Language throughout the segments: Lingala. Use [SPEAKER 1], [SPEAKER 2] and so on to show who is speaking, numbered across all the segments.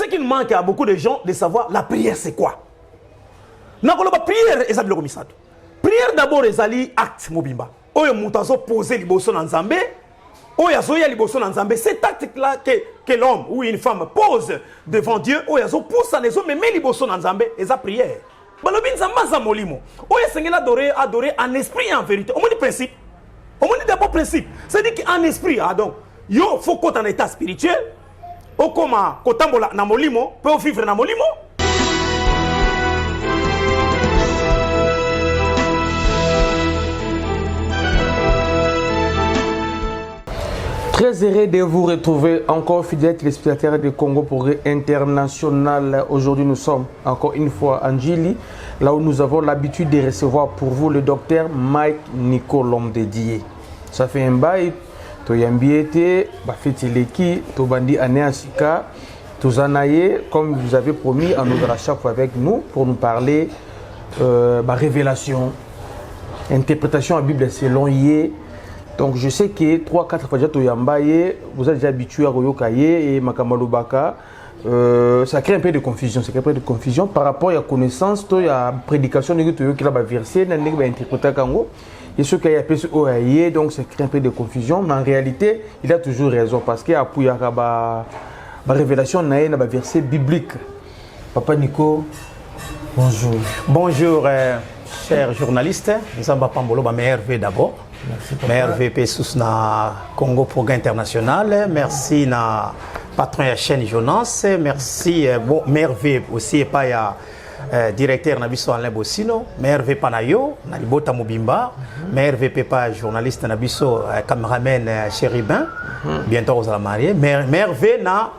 [SPEAKER 1] ce qui manque à beaucoup de gens de savoir la prière c'est quoi. La prière est comme ça. Prière d'abord est ali acte mobimba. Oyo mutazo poser liboso na Nzambe. Oyo zo ya liboso na Nzambe. Cet acte là que l'homme ou une femme pose devant Dieu, oyo zo pousse les hommes mais liboso na Nzambe et sa prière. Balobi Nzamba za molimo. Oyo sengela adorer en esprit et en vérité. Au moins principe. Au moins d'abord principe. C'est-à-dire qu'en esprit donc yo faut qu'on en état spirituel. Okoma kotambola na molimo, peut vivre na molimo.
[SPEAKER 2] Très heureux de vous retrouver encore fidèles téléspectateurs de Congo Progrès International. Aujourd'hui, nous sommes encore une fois en Djili, là où nous avons l'habitude de recevoir pour vous le docteur Mike Nico, l'homme dédié. Ça fait un bail, tu as ambiété, tu as bandi anéasika, tu as comme vous avez promis, à nous à chaque fois avec nous pour nous parler révélation, interprétation à la Bible selon Yé. Donc je sais que 3-4 fois vous êtes déjà habitué à Royokaye et Makamalobaka. Ça crée un peu de confusion. Ça crée un peu de confusion par rapport à la connaissance, à la prédication qui a versé, à l'interprétation. Et ce qu'il y a appelé OAIE, donc ça crée un peu de confusion. Mais en réalité, il a toujours raison parce qu'il y a la révélation, il y a un verset biblique. Papa Nico, bonjour.
[SPEAKER 1] Bonjour, chers journalistes. Nous sommes Pambolo, Hervé d'abord. Merci VP sous na Congo Progrès International. Merci na patron de la chaîne Jonas. Merci bon Mervé aussi et pas ya directeur Nabiso Alain Bossino. Mervé Panayo, na Libota Mobimba. Mervé Pepa journaliste Nabiso cameraman Chéribin. Bientôt vous allez marier. Mervé na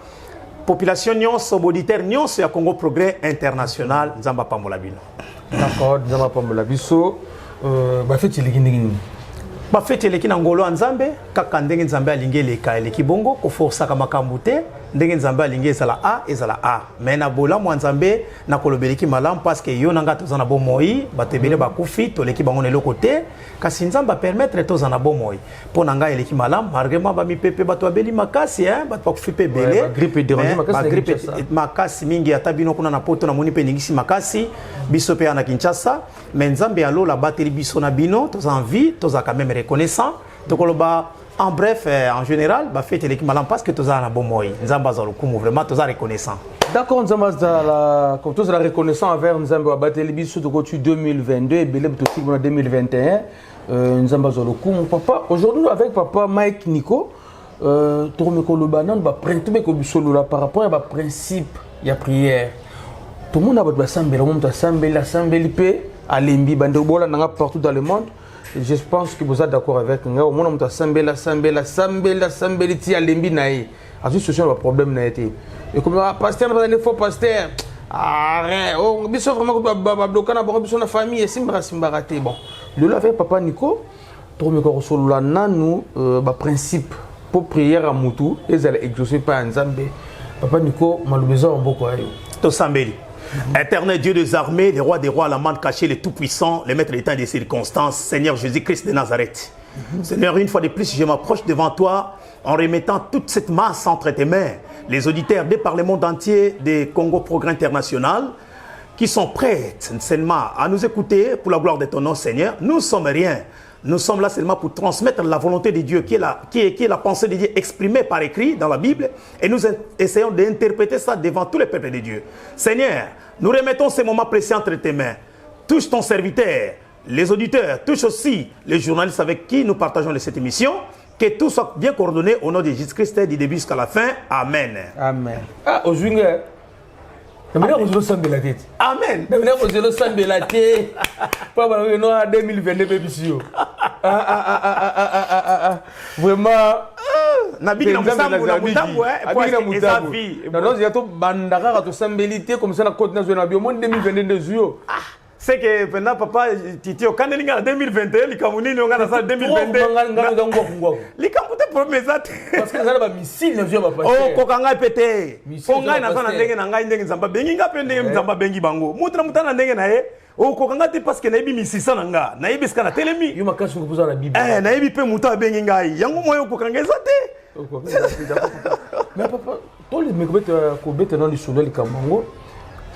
[SPEAKER 1] population nyons auditeurs nyons ya Congo Progrès International. Nzamba Pamolabino.
[SPEAKER 2] D'accord, Nzamba Pamolabiso. Fait
[SPEAKER 1] bafete eleki na ngolo Nzambe kaka ndenge Nzambe alingi eleka eleki bongo ko força ka makambu te ndenge Nzambe alingi ezala a mais na bolamu Nzambe na kolobeleki malamu parce que yo nanga tozana bomoi batebele bakufi toleki bango neloko te kasi Nzambe permettre tozana bomoi po nanga eleki malamu margement ba mipepe bato abeli makasi bato bakufi pe belé
[SPEAKER 2] grippe déranger
[SPEAKER 1] makasi grippe makasi mingi ata bino kuna na poto na moni pe ningisi makasi biso pe na Kinshasa mais Nzambe alola bateli biso na bino toza envie toza quand même reconnaissant en bref en général fête l'équipe malam parce que tous à la bon moi Nzamba za lokumu vraiment tous à reconnaissant.
[SPEAKER 2] D'accord, Nzamba comme tous la reconnaissant envers Nzamba bateli biso de côté 2022 et belé tout en 2021 Nzamba za lokumu papa aujourd'hui avec papa Mike Nico tourme ko le banan ba prendre ko bisolo là par rapport à ba principe ya prière tout le monde a ba sambela mon ta sambela pe alembi bande bola nanga partout dans le monde. Je pense que vous êtes d'accord avec moi. Au moins, on a sambela ti alembi nae. À ce situation, le problème n'a été. Et comme pasteur, il faut pasteur. Arrête. On biso vraiment que bloquer na biso na famille simbarate. Bon, le avec papa Nico, trop me corosolo la nanu ba principe pour prier à mutu et elle exaucer par Nzambe. Papa Nico, malheureusement beaucoup ayo.
[SPEAKER 1] To sambeli. Éternel Dieu des armées, les rois des rois, la main cachée, les tout-puissants, les maîtres des temps et des circonstances, Seigneur Jésus-Christ de Nazareth. Seigneur, une fois de plus, je m'approche devant toi en remettant toute cette masse entre tes mains. Les auditeurs de par le monde entier des Congo Progrès International qui sont prêts seulement à nous écouter pour la gloire de ton nom, Seigneur. Nous ne sommes rien. Nous sommes là seulement pour transmettre la volonté de Dieu qui est la pensée de Dieu exprimée par écrit dans la Bible et nous essayons d'interpréter ça devant tous les peuples de Dieu. Seigneur, nous remettons ces moments précieux entre tes mains. Touche ton serviteur, les auditeurs, touche aussi les journalistes avec qui nous partageons cette émission. Que tout soit bien coordonné au nom de Jésus-Christ du début jusqu'à la fin. Amen.
[SPEAKER 2] Amen. Ah, aujourd'hui, Amen. Vraiment.
[SPEAKER 1] Nabi na mutambu na mutambu pour esa vie.
[SPEAKER 2] Non, il y a tout bandara to sambelité comme ça na côte nationale bio monde 2022
[SPEAKER 1] c'est que pendant papa titi au kandelinga 2021 likamuni no ngana sa 2022 likamute promesa
[SPEAKER 2] parce que ça ba missile na ba passer
[SPEAKER 1] oh kokanga pété konga na sana ndenge na ngai ndenge nzamba bengi ngape ndenge nzamba bengi bango mutra mutana ndenge na ye oh kokanga te parce que na yebi misisa na nga na yebi ska na telemi
[SPEAKER 2] yo makasi ko poza na bible
[SPEAKER 1] na yebi pe muta bengi ngai yango moyo kokanga ezate
[SPEAKER 2] mais papa Tous les Kobete dans le Soudal Kamango,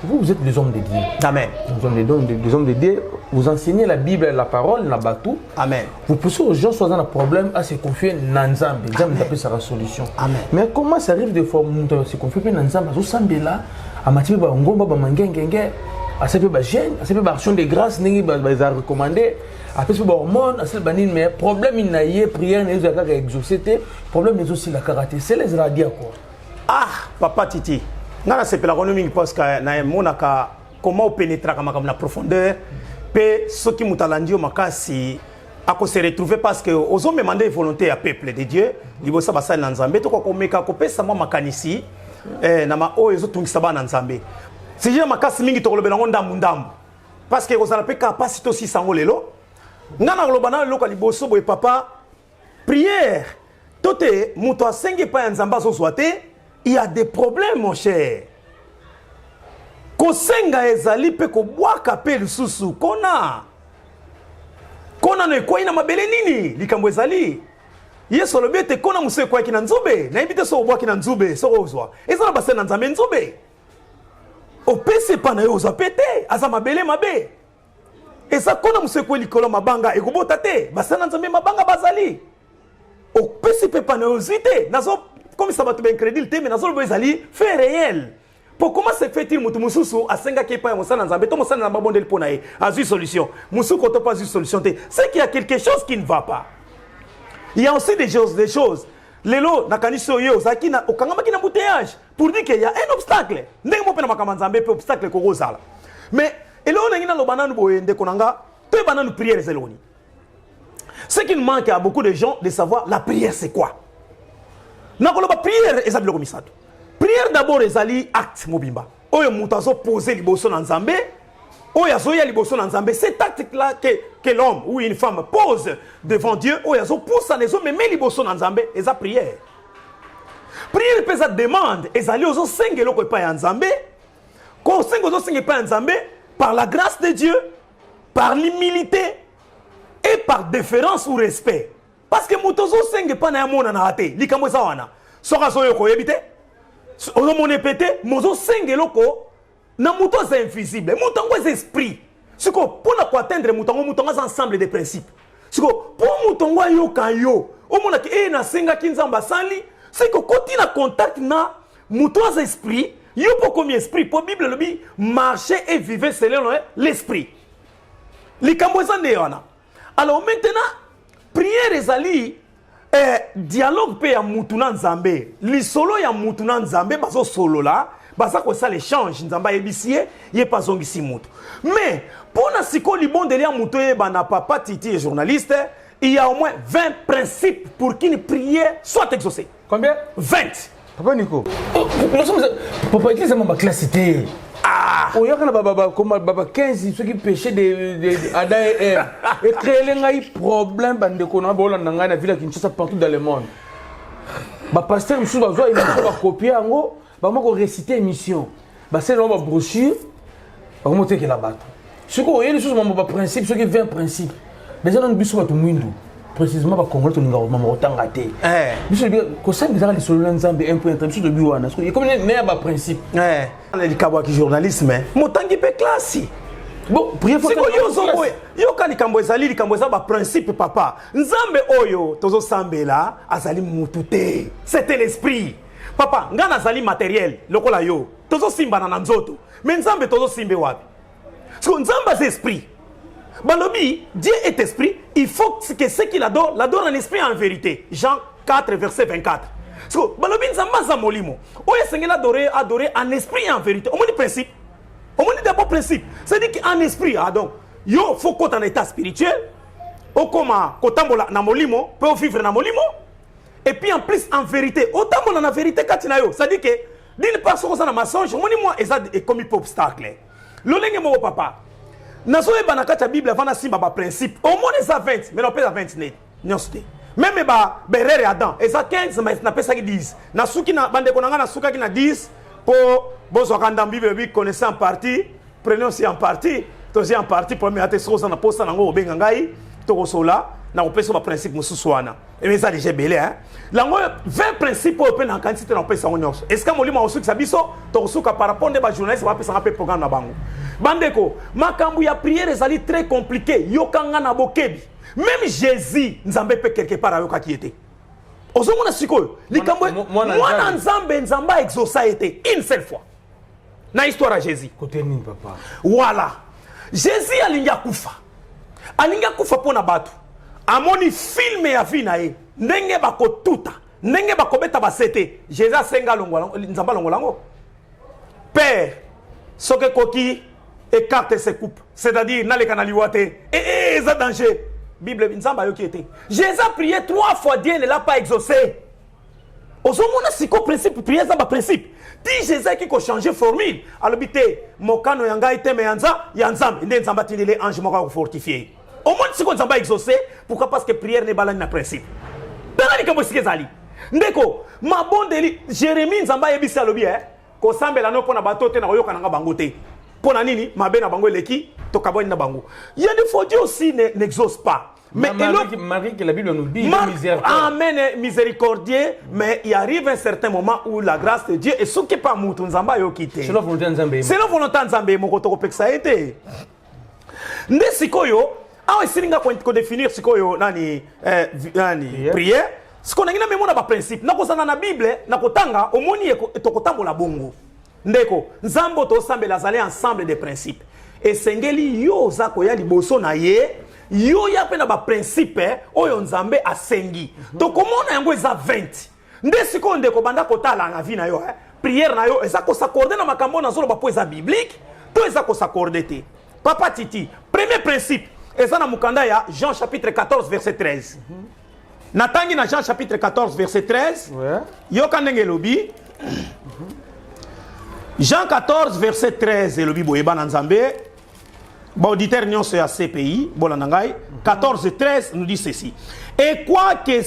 [SPEAKER 2] vous êtes des hommes de Dieu.
[SPEAKER 1] Amen.
[SPEAKER 2] Vous êtes des hommes de Dieu. Vous enseignez la Bible, la parole, la batou.
[SPEAKER 1] Amen.
[SPEAKER 2] Vous poussez aux gens soit dans un problème à se confier dans Nzambe. Nzambe appelle ça la solution.
[SPEAKER 1] Amen.
[SPEAKER 2] Mais comment ça arrive des fois à se confier dans Nzambe? Vous semblez là, à Mathieu Ngomba, Bamangengenge, à ce peu de gêne, à ce peu d'action de grâce, n'est pas recommandé. Après, c'est hormone, à ce banin, mais problème il n'a pas prière, n'est pas exaucé. Problème est aussi la karaté. C'est les radios quoi.
[SPEAKER 1] Ah, papa Titi. Nana c'est la renommée parce que na monaka comment pénétrer comme la profondeur pe ce qui mutalandio makasi à se retrouver parce que aux hommes demandé volonté à peuple de Dieu libosa basa na Nzambe to ko meka ko pesa mo makanisi na ma o ezo tungisa ba na Nzambe si je makasi mingi to kolobela ngo ndambu parce que ozala pe capacité aussi sango lelo ngana kolobana lelo ka liboso boy papa prière tote muto asenge pa Nzamba zo zoate. Il y a des problèmes, mon cher. Kosenga ezali pe ko bwaka pe lususu kona. Kona no kwa ina mabele nini likambo ezali. Yesu lobete kona muswe kwa kina nzube. Na ibite so bwaki na nzube so ozwa. Ezala basena nzambe nzube. Opese pa na yo ozwa pete aza mabele mabe. Eza kona muswe kwa likolo mabanga ekobota te. Basena nzambe mabanga bazali. Opese pe pa na yo zite nazo comme ça va te bien crédible, mais dans le bezali fait réel. Pour comment se fait-il mutu mususu a senga qui pas musana nzambe to musana na bondel ponae a une solution. Musu ko to pas une solution te. C'est qu'il y a quelque chose qui ne va pas. Il y a aussi des choses. Lelo na kaniso yo zaki na okangama ki na embouteillage pour dire qu'il y a un obstacle. Ndenge mo pena makama nzambe pe obstacle ko rozala. Mais elo na lo bananu boyende konanga to bananu prière zeloni. Ce qui manque à beaucoup de gens de savoir la prière c'est quoi. Nakoloba prière ezali loko misato. Prière d'abord ezali acte mobimba. Oyo mutazo poser liboso na Nzambe. Oyo azoya liboso na Nzambe. Cet acte là que l'homme ou une femme pose devant Dieu, oyo azo poussa les hommes mais liboso na Nzambe eza prière. Prière pesa demande ezali ozo senge loko pa ya Nzambe. Ko senge ozo senge pa ya Nzambe par la grâce de Dieu, par l'humilité et par déférence ou respect. Parce que mutozo senge pa na ya mona na ate likambo eza wana soka soyo ko yebite ozo mone pete mozo senge loko na muto za invisible mutango za esprit siko pona ko atteindre mutango za ensemble de principes siko po mutango yo kayo o mona ki na senga kinzamba sali siko koti na contact na muto za esprit yo po comme esprit po bible le bi marcher et vivre selon l'esprit likambo za ne wana. Alors maintenant prière ezali dialogue pe ya mutuna nzambe lisolo ya mutuna nzambe bazo solo la baza ko ça l'échange nzamba ebisie ye pas zongisi mutu mais pona siko libondeli ya muto ye bana papa Titi et journaliste il y a au moins 20 principes pour qu'une prière soit exaucée.
[SPEAKER 2] Combien?
[SPEAKER 1] 20.
[SPEAKER 2] Papa Nico. Nous sommes papa qui c'est ma classité. Ah, il y a baba 15 ceux qui péchaient de Adam et Ève et créer les problèmes bande qu'on a bola nanga na ville Kinshasa partout dans le monde. Ba pasteur monsieur va jouer émission va copier ngo ba mo ko réciter émission. Ba c'est là ba brochure ba monter que la batte. Ce qu'on y a les choses ba principe, ce qui 20 principes. Déjà dans biso ba to mwindu. Précisément ba Congolais to ninga mama otanga te. Biso bien ko ça bizarre les solo nzambe un point biso de biwana. Parce que comme né ba principe.
[SPEAKER 1] Les kabwa ki journalisme motangi pe classe.
[SPEAKER 2] Bon, priez pour
[SPEAKER 1] yo ka likambo ezali likambo za ba principe papa. Nzambe oyo tozo sambela azali mutute. C'était l'esprit. Papa, ngana azali matériel lokola yo. Tozo simba na nzoto. Mais nzambe tozo simbe wapi? Parce que nzamba c'est esprit. Balobi, Dieu est esprit, il faut que ce qu'il adore, l'adore en esprit et en vérité. Jean 4 verset 24. So, balobi nzamba za molimo. Oye sengela adorer en esprit et en vérité. On dit principe. On dit d'abord principe. C'est-à-dire qu'en esprit, donc, yo faut qu'on en état spirituel. O koma kotambola na molimo, peut vivre na molimo. Et puis en plus en vérité, otambola na vérité katina yo. C'est-à-dire que d'une part sur ça na mensonge, on dit moi est comme un obstacle. Lolenge mo papa. Nazoe banaka ta Bible avant na simba ba principe. Au moins ça 20, mais non pas 20 net. Nyosté. Même ba berere Adam, et ça 15 mais na pesa ki 10. Na suki na bande konanga na suka ki na 10 pour bozo kanda Bible bi connaissez en partie, prenons aussi en partie, tozi en partie premier ate so na posta nango benga ngai to kosola na opesa ba principe mususu wana et ça déjà belé hein lango 20 principes au na quantité na opesa ngonyos est-ce que molimo osuki sabiso to suka par rapport de ba journaliste ba pesa ngape programme na bango bandeko makambu ya prière ezali très compliqué yokanga na bokebi même Jésus nzambe pe quelque part ayoka qui était ozomona sikoyo likambo mwana nzambe exauça été une seule fois na histoire à Jésus
[SPEAKER 2] côté nini papa
[SPEAKER 1] voilà Jésus alinga kufa pona batu amoni filme ya vie na ye ndenge bakotuta ndenge bakobeta basete Jésus asenga nzamba longolango père soke koki écarte ses coupes c'est-à-dire naleka na liwate et ça danger Bible nzamba yoki était Jésus a prié 3 fois Dieu ne l'a pas exaucé ozomona siko principe prière za ba principe ti Jésus qui ko changer formule alobité mokano yanga iteme ya nzambe nde nzamba tindele ange moko ko fortifier au moins siko nzamba exaucé pourquoi parce que prière ne balani na principe tanga likambo sikezali ndeko mabondeli Jérémie nzamba yebisi alobi ko sambela no pona bato te na koyoka nanga bango te pona nini mabe na bango eleki to kaboni na bango il y a des fois Dieu aussi n'exauce pas. Mais
[SPEAKER 2] Marie que la Bible nous dit
[SPEAKER 1] miséricordieux. Amen, miséricordieux, mais il arrive un certain moment où la grâce de Dieu est ce qui pas mouton nzamba yo kité.
[SPEAKER 2] C'est la volonté nzambe.
[SPEAKER 1] C'est la volonté nzambe moko to kopeksa été. Nde sikoyo, awe siringa ko définir sikoyo nani prière. Siko na ngina memona ba principe. Na kozana na Bible, na kotanga omoni to kotambola bongo. Ndeko, nzambo to sambela zali ensemble des principes. Et sengeli yo za ko ya liboso na ye. Yo ya pe na ba principe oyo nzambe asengi to komona yango eza 20 nde siko ndeko banda kotala na vie na yo prière na yo eza ko s'accorder na makambo na zolo ba po eza biblique to eza ko s'accorder te papa titi premier principe eza na mukanda ya Jean chapitre 14 verset 13 natangi na Jean chapitre 14 verset 13 yo kandenge lobi Jean 14 verset 13 lobi boyeba na nzambe. Bon, auditeur nyonso ya CPI, bolanangai 14-13 nous dit ceci. Et quoi que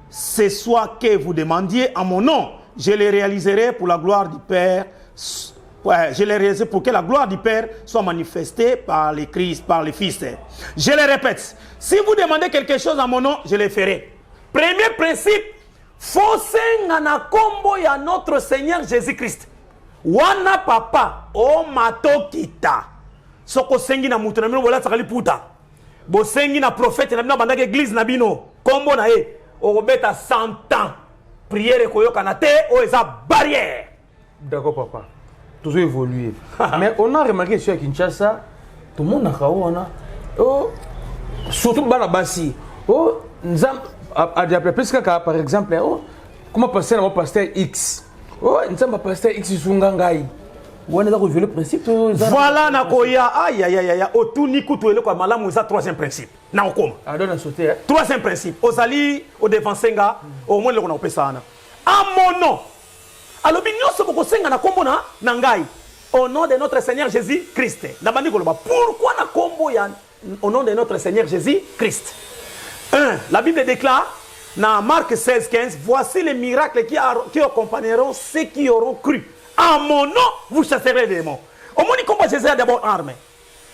[SPEAKER 1] ce soit que vous demandiez en mon nom, je le réaliserai pour la gloire du Père. Je le réaliserai pour que la gloire du Père soit manifestée par les Christ, par les Fils. Je le répète, si vous demandez quelque chose en mon nom, je le ferai. Premier principe, faut na kombo ya notre Seigneur Jésus-Christ. Wana papa o matokita soko sengi na mutu na bino bola tsakali puta bo sengi na prophète na bino bandaka église na bino kombo na ye o kobeta 100 ans prière koyoka na te o eza barrière.
[SPEAKER 2] D'accord papa toujours évolué. Mais on a remarqué sur Kinshasa tout le monde a kawana surtout bana basi nzam a plus que par exemple comment passer na pasteur X. Oh, nzamba pasteur X sungangai. Wana ko violer principe.
[SPEAKER 1] Voilà na koya aïe aïe aïe otuni kutuele kwa malamu za troisième principe. Na okoma.
[SPEAKER 2] Adona sauter.
[SPEAKER 1] Troisième principe. Ozali au devansenga au moins le ko na opesa na. À mon nom. Alobi nyonso ko senga na kombo na ngai. Au nom de notre Seigneur Jésus-Christ. Na bandi ko loba pourquoi na kombo ya au nom de notre Seigneur Jésus-Christ. 1. La Bible déclare dans Marc 16-15, voici les miracles qui accompagneront ceux qui auront cru. En mon nom, vous chasserez les démons. Au moins, comment Jésus a d'abord armé.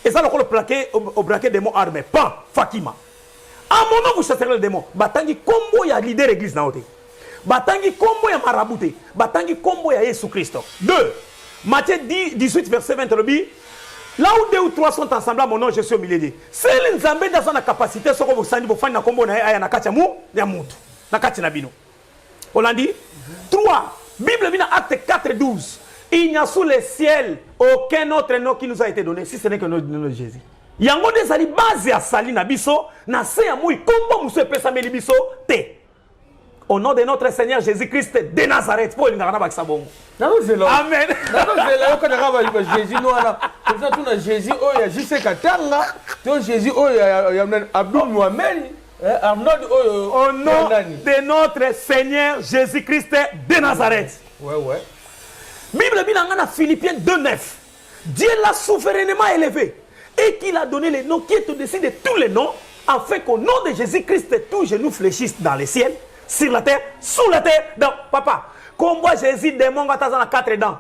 [SPEAKER 1] Et ça, on le plaqué au braquet des mots armés. Pas Fatima. En mon nom, vous chasserez les démons. Batangi combo ya leader église na ote. Batangi combo ya marabouté. Batangi combo ya Jésus Christ. 2. Matthieu 18, verset 20, le dit. Là où 2 ou 3 sont ensemble à mon nom, je suis au milieu d'eux. C'est l'Nzambe dans sa capacité, ce que vous savez, vous faites na kombo na aya na kati ya mutu. Na kati na bino. Olandi. 3. Bible vient acte 4-12. Il n'y a sous le ciel aucun autre nom qui nous a été donné, si ce n'est que le nom de Jésus. Yango des ali base à sali na biso, na se ya mui kombo muso pesa meli biso te. Au nom de notre Seigneur Jésus-Christ de Nazareth, pour il n'arrive pas que ça bon. Amen.
[SPEAKER 2] Jésus nous a comme ça tout na Jésus oh il y a juste katanga, tout Jésus oh il y a Abdul Mohamed, Arnold
[SPEAKER 1] au nom de notre Seigneur Jésus-Christ de Nazareth.
[SPEAKER 2] Ouais.
[SPEAKER 1] Bible bilanga Philippiens 2:9. Dieu l'a souverainement élevé et qu'il a donné les noms qui est au-dessus de tous les noms, afin qu'au nom de Jésus-Christ tous genoux fléchissent dans les ciels, sur la terre, sous la terre. Donc, papa, combo Jésus démon gata na 4 dents.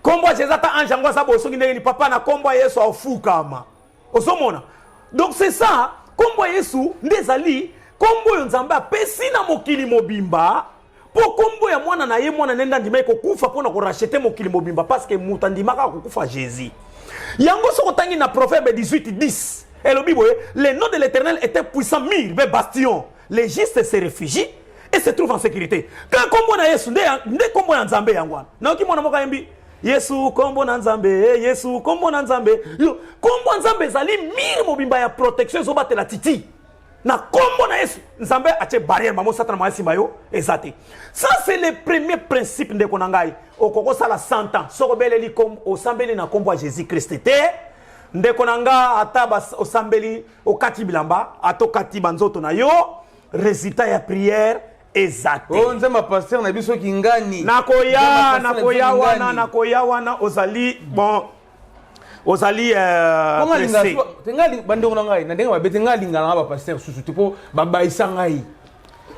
[SPEAKER 1] Combo Jésus ta ange ngwa sa boso ngine papa na combo Yesu afu kama. Osomona. Donc c'est ça, kombo Yesu ndezali kombo yo nzambe apesi na mokili mobimba po kombo ya mwana na ye mwana nenda ndima kokufa pona ko racheter mokili mobimba parce que muta ndimaka kokufa Jésus. Yango soko tangi na proverbe 18:10. Et le Bible, le nom de l'Éternel était puissant, mire, bastion. Les justes se réfugient et se trouvent en sécurité. Quand kombo na Yesu nde kombo ya nzambe yangwana. Na ki mwana moka yembi Yesu kombo na nzambe, Yesu kombo na nzambe. Kombo nzambe zali mire mobimba ya protection zo batela titi. Na kombo na Yesu nzambe ache barrière mamo satana masi mayo ezate. Ça c'est le premier principe de konangai. Okoko sala 100 ans. Soko beleli kom osambeli na kombo ya Jésus Christ te. Ndeko nanga ataba osambeli okati bilamba atokati banzoto na yo résultat ya prière ezate.
[SPEAKER 2] Oh nzema pasteur na biso kingani.
[SPEAKER 1] Nakoya wana ozali bon ozali pressé.
[SPEAKER 2] Tengali bande ngai na ndenga babete ngali ngala ba pasteur susu tipo baba isangai.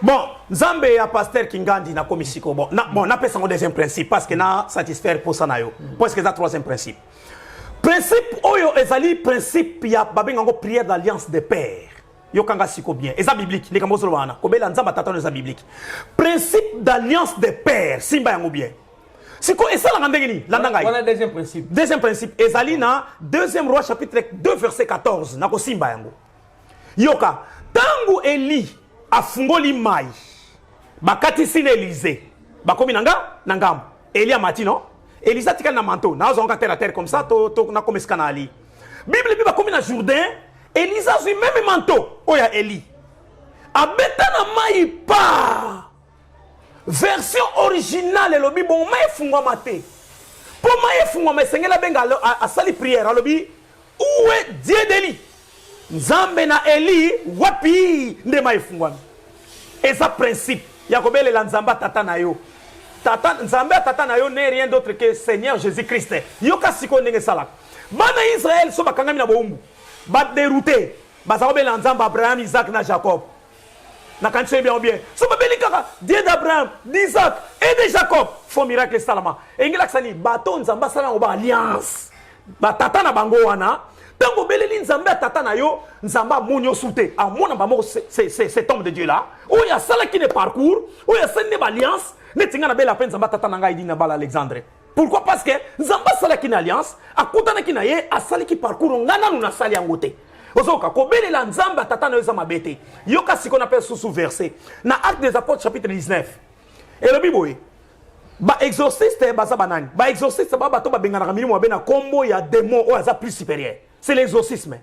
[SPEAKER 1] Bon, Nzambe ya pasteur Kingandi na komisiko bon na pesa ngo deuxième principe parce que na satisfaire pour ça na yo. Parce que ça troisième principe. Principe oyo ezali principe ya babenga ngo prière d'alliance des pères. Yo kanga siko bien. Eza biblique, les kambozo wana. Kobela nzamba tata eza biblique. Principe d'alliance des pères, simba yango bien. Siko esa la ngandengeni, landanga.
[SPEAKER 2] Voilà deuxième principe.
[SPEAKER 1] Deuxième principe, ezali na deuxième roi chapitre 2 verset 14 na ko simba yango. Yoka, tangu Eli afungoli mai. Bakati sine Élysée. Bakomi nangam. Eli amati non? Elisa tikali na manteau, na zonga terre à terre comme ça, to na comme scanali. Bible biba comme na Jourdain, Elisa zui même manteau, oya Eli. Abeta na mai pa. Version originale lobi bon mai fungwa mate. Pour mai fungwa mais sengela benga a sali prière lobi où est Dieu d'Eli? Nzambe na Eli wapi nde mai fungwa. Et ça principe, yakobele la nzamba tata na yo. Tata nzambe tata na yo n'est rien d'autre que Seigneur Jésus-Christ. Yoka siko ndenge sala. Bana Israël so bakangami na boumbu. Ba dérouté. Ba sakobe la nzamba Abraham, Isaac na Jacob. Na kanche bien. So ba beli kaka Dieu d'Abraham, d'Isaac et de Jacob. Font miracle salama. Engela ksani bato nzamba sala ba alliance. Ba tata na bango wana. Tango beleli nzambe tata na yo, nzamba monyo soute. A mona ba mo cet homme de Dieu là. Où il y a sala qui ne parcours, où il y a sende alliance. Netinga na bela penza tata nanga idi na bala Alexandre. Pourquoi? Parce que nzamba sala ki na alliance, akutana ki na ye asali ki parcours ngana nu na sali yangote. Ozoka ko bela la nzamba tata na yo za mabete. Yoka siko na pe sous verset. Na Actes des Apôtres chapitre 19. Et le Bible ba exorciste ba za banani. Ba exorciste ba bato ba bengana kamini mo bena combo ya démon o za plus supérieur. C'est l'exorcisme.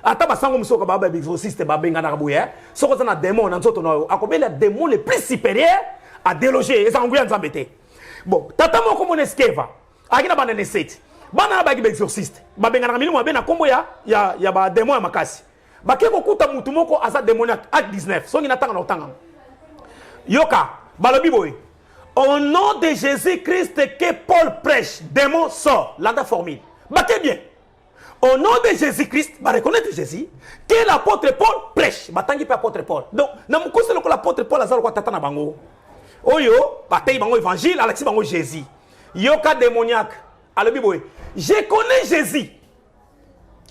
[SPEAKER 1] Ata ba sango msoka ba ba exorciste ba bengana kabuya. Soko za na démon na nzoto na akobela démon le plus supérieur à déloger et ça en nzambete. Bon, tata moko moneskeva. Akina bana neseti. Bana ba ki exorciste. Ba bengana kamini mo bena combo ya ba démon ya makasi. Ba ke ko kuta mutu moko asa démoniaque Acte 19. Songi na tanga na otanga. Yoka, ba lo biboy. Au nom de Jésus-Christ que Paul prêche, démon sort. Landa formule. Battez bien. Au nom de Jésus-Christ, bah reconnaître Jésus, que l'apôtre Paul prêche. Batangi pas apôtre Paul. Donc, na mukose le l'apôtre Paul azalo kwa tata na bango. Oyo, batay bango évangile, alexi bango Jésus. Yoka démoniaque. Alors Bible, je connais Jésus.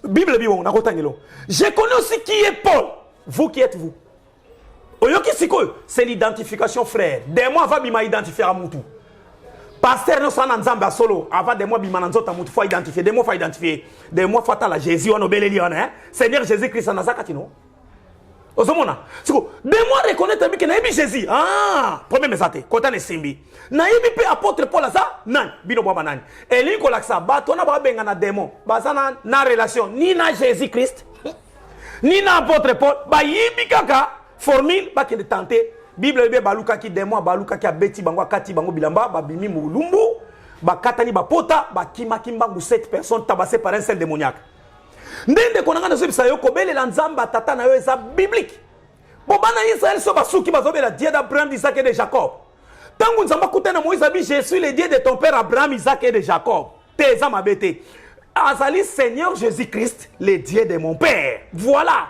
[SPEAKER 1] Bible Bible, na kotangelo. Je connais aussi qui est Paul. Vous qui êtes vous? C'est l'identification, frère. Des mois avant bima identifier à Moutou. Pasteur no sana nzamba solo. Avant des mois bima nanzota Moutou faut identifier. Des mois faut identifier. Des mois fatal à Jésus on obéit lion hein. Seigneur Jésus-Christ en azakatino. Ozomona. Siko des mois reconnaître que na Jésus. Ah, premier message. Kota ne simbi. Na yebi pe apôtre Paul ça nan bino baba nan. Et lui ko laksa ba to na ba benga na démon. Ba sana na relation ni na Jésus-Christ ni na apôtre Paul ba yebi kaka formule ba ke de tenter Bible be baluka ki demo baluka ki abeti bango kati bango bilamba ba bimi mulumbu ba katani ba pota ba kima kimbangu 7 personnes tabassées par un seul démoniaque. Ndende konanga na zobisa yo kobele la nzamba tata na yo eza biblique. Bo bana Israël so basuki bazobela Dieu d'Abraham, d'Isaac et de Jacob. Tangu nzamba kutana Moïse abi je suis le Dieu de ton père Abraham, Isaac et de Jacob. Te za mabete. Azali Seigneur Jésus-Christ, le Dieu de mon père. Voilà.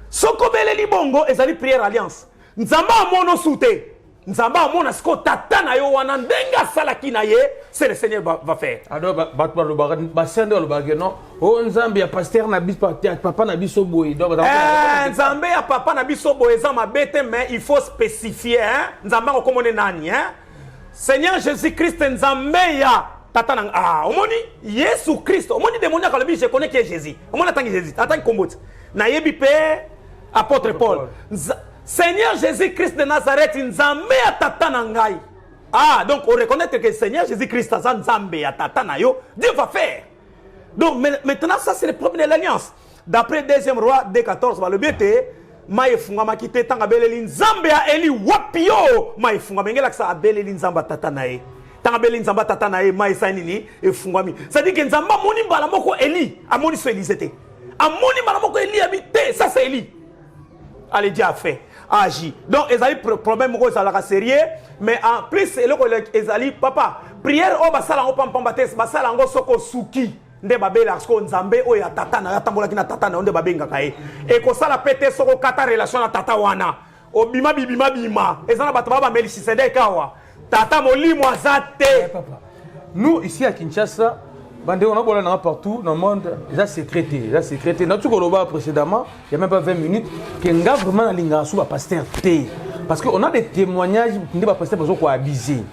[SPEAKER 1] Soko bele libongo ezali prière alliance. Nzamba mono soute. nzamba amona siko tata na yo wana ndenga salaki na ye, c'est le Seigneur va faire.
[SPEAKER 2] Alors basende olobaki non o nzambe ya pasteur na biso papa na biso boye donc
[SPEAKER 1] nzambe ya papa na biso boye za mabete, mais il faut spécifier hein nzamba ko komone nani hein. Seigneur Jésus-Christ nzambe ya tata na omoni Yesu Christ omoni démonia ka je connais qui est Jésus. Omoni atangi Jésus atangi komboti na yebi pe apôtre Paul. Seigneur Jésus-Christ de Nazareth, nzambe ya tata na ngai. Donc on reconnaît que Seigneur Jésus-Christ a nzambe ya tata na yo, Dieu va faire. Donc maintenant ça c'est le premier de l'alliance. D'après 2e roi D14, le biete maifunga makite tanga beleli nzambe ya Eli wapio maifunga mengela ksa beleli nzamba tata na ye. Tanga beleli nzamba tata na ye mai sanini efungami. Ça dit que nzamba moni mbala moko Eli, amoni so Elisete. Amoni mbala moko Eli habité, ça c'est Eli. Allez, Dieu a fait. Agi. Donc, ils ont problème où ça la sérieux, mais en plus, ils ont papa, prière au basala au pampambates, basala ngo soko suki, nde babela sko nzambe o ya tata na yatambola kina tata na onde babenga kae. Et ko sala pété soko kata relation na tata wana. Obima bibima bima. Et ça na bato baba Melchisedek kawa. Tata molimo azate.
[SPEAKER 2] Papa. Nous ici à Kinshasa, on a partout dans le monde, ils ont sécrété. Dans tout le monde précédemment, il n'y a même pas 20 minutes, qu'il y a vraiment un pasteur T. Parce qu'on a des témoignages qui sont pasteur qui sont abusés.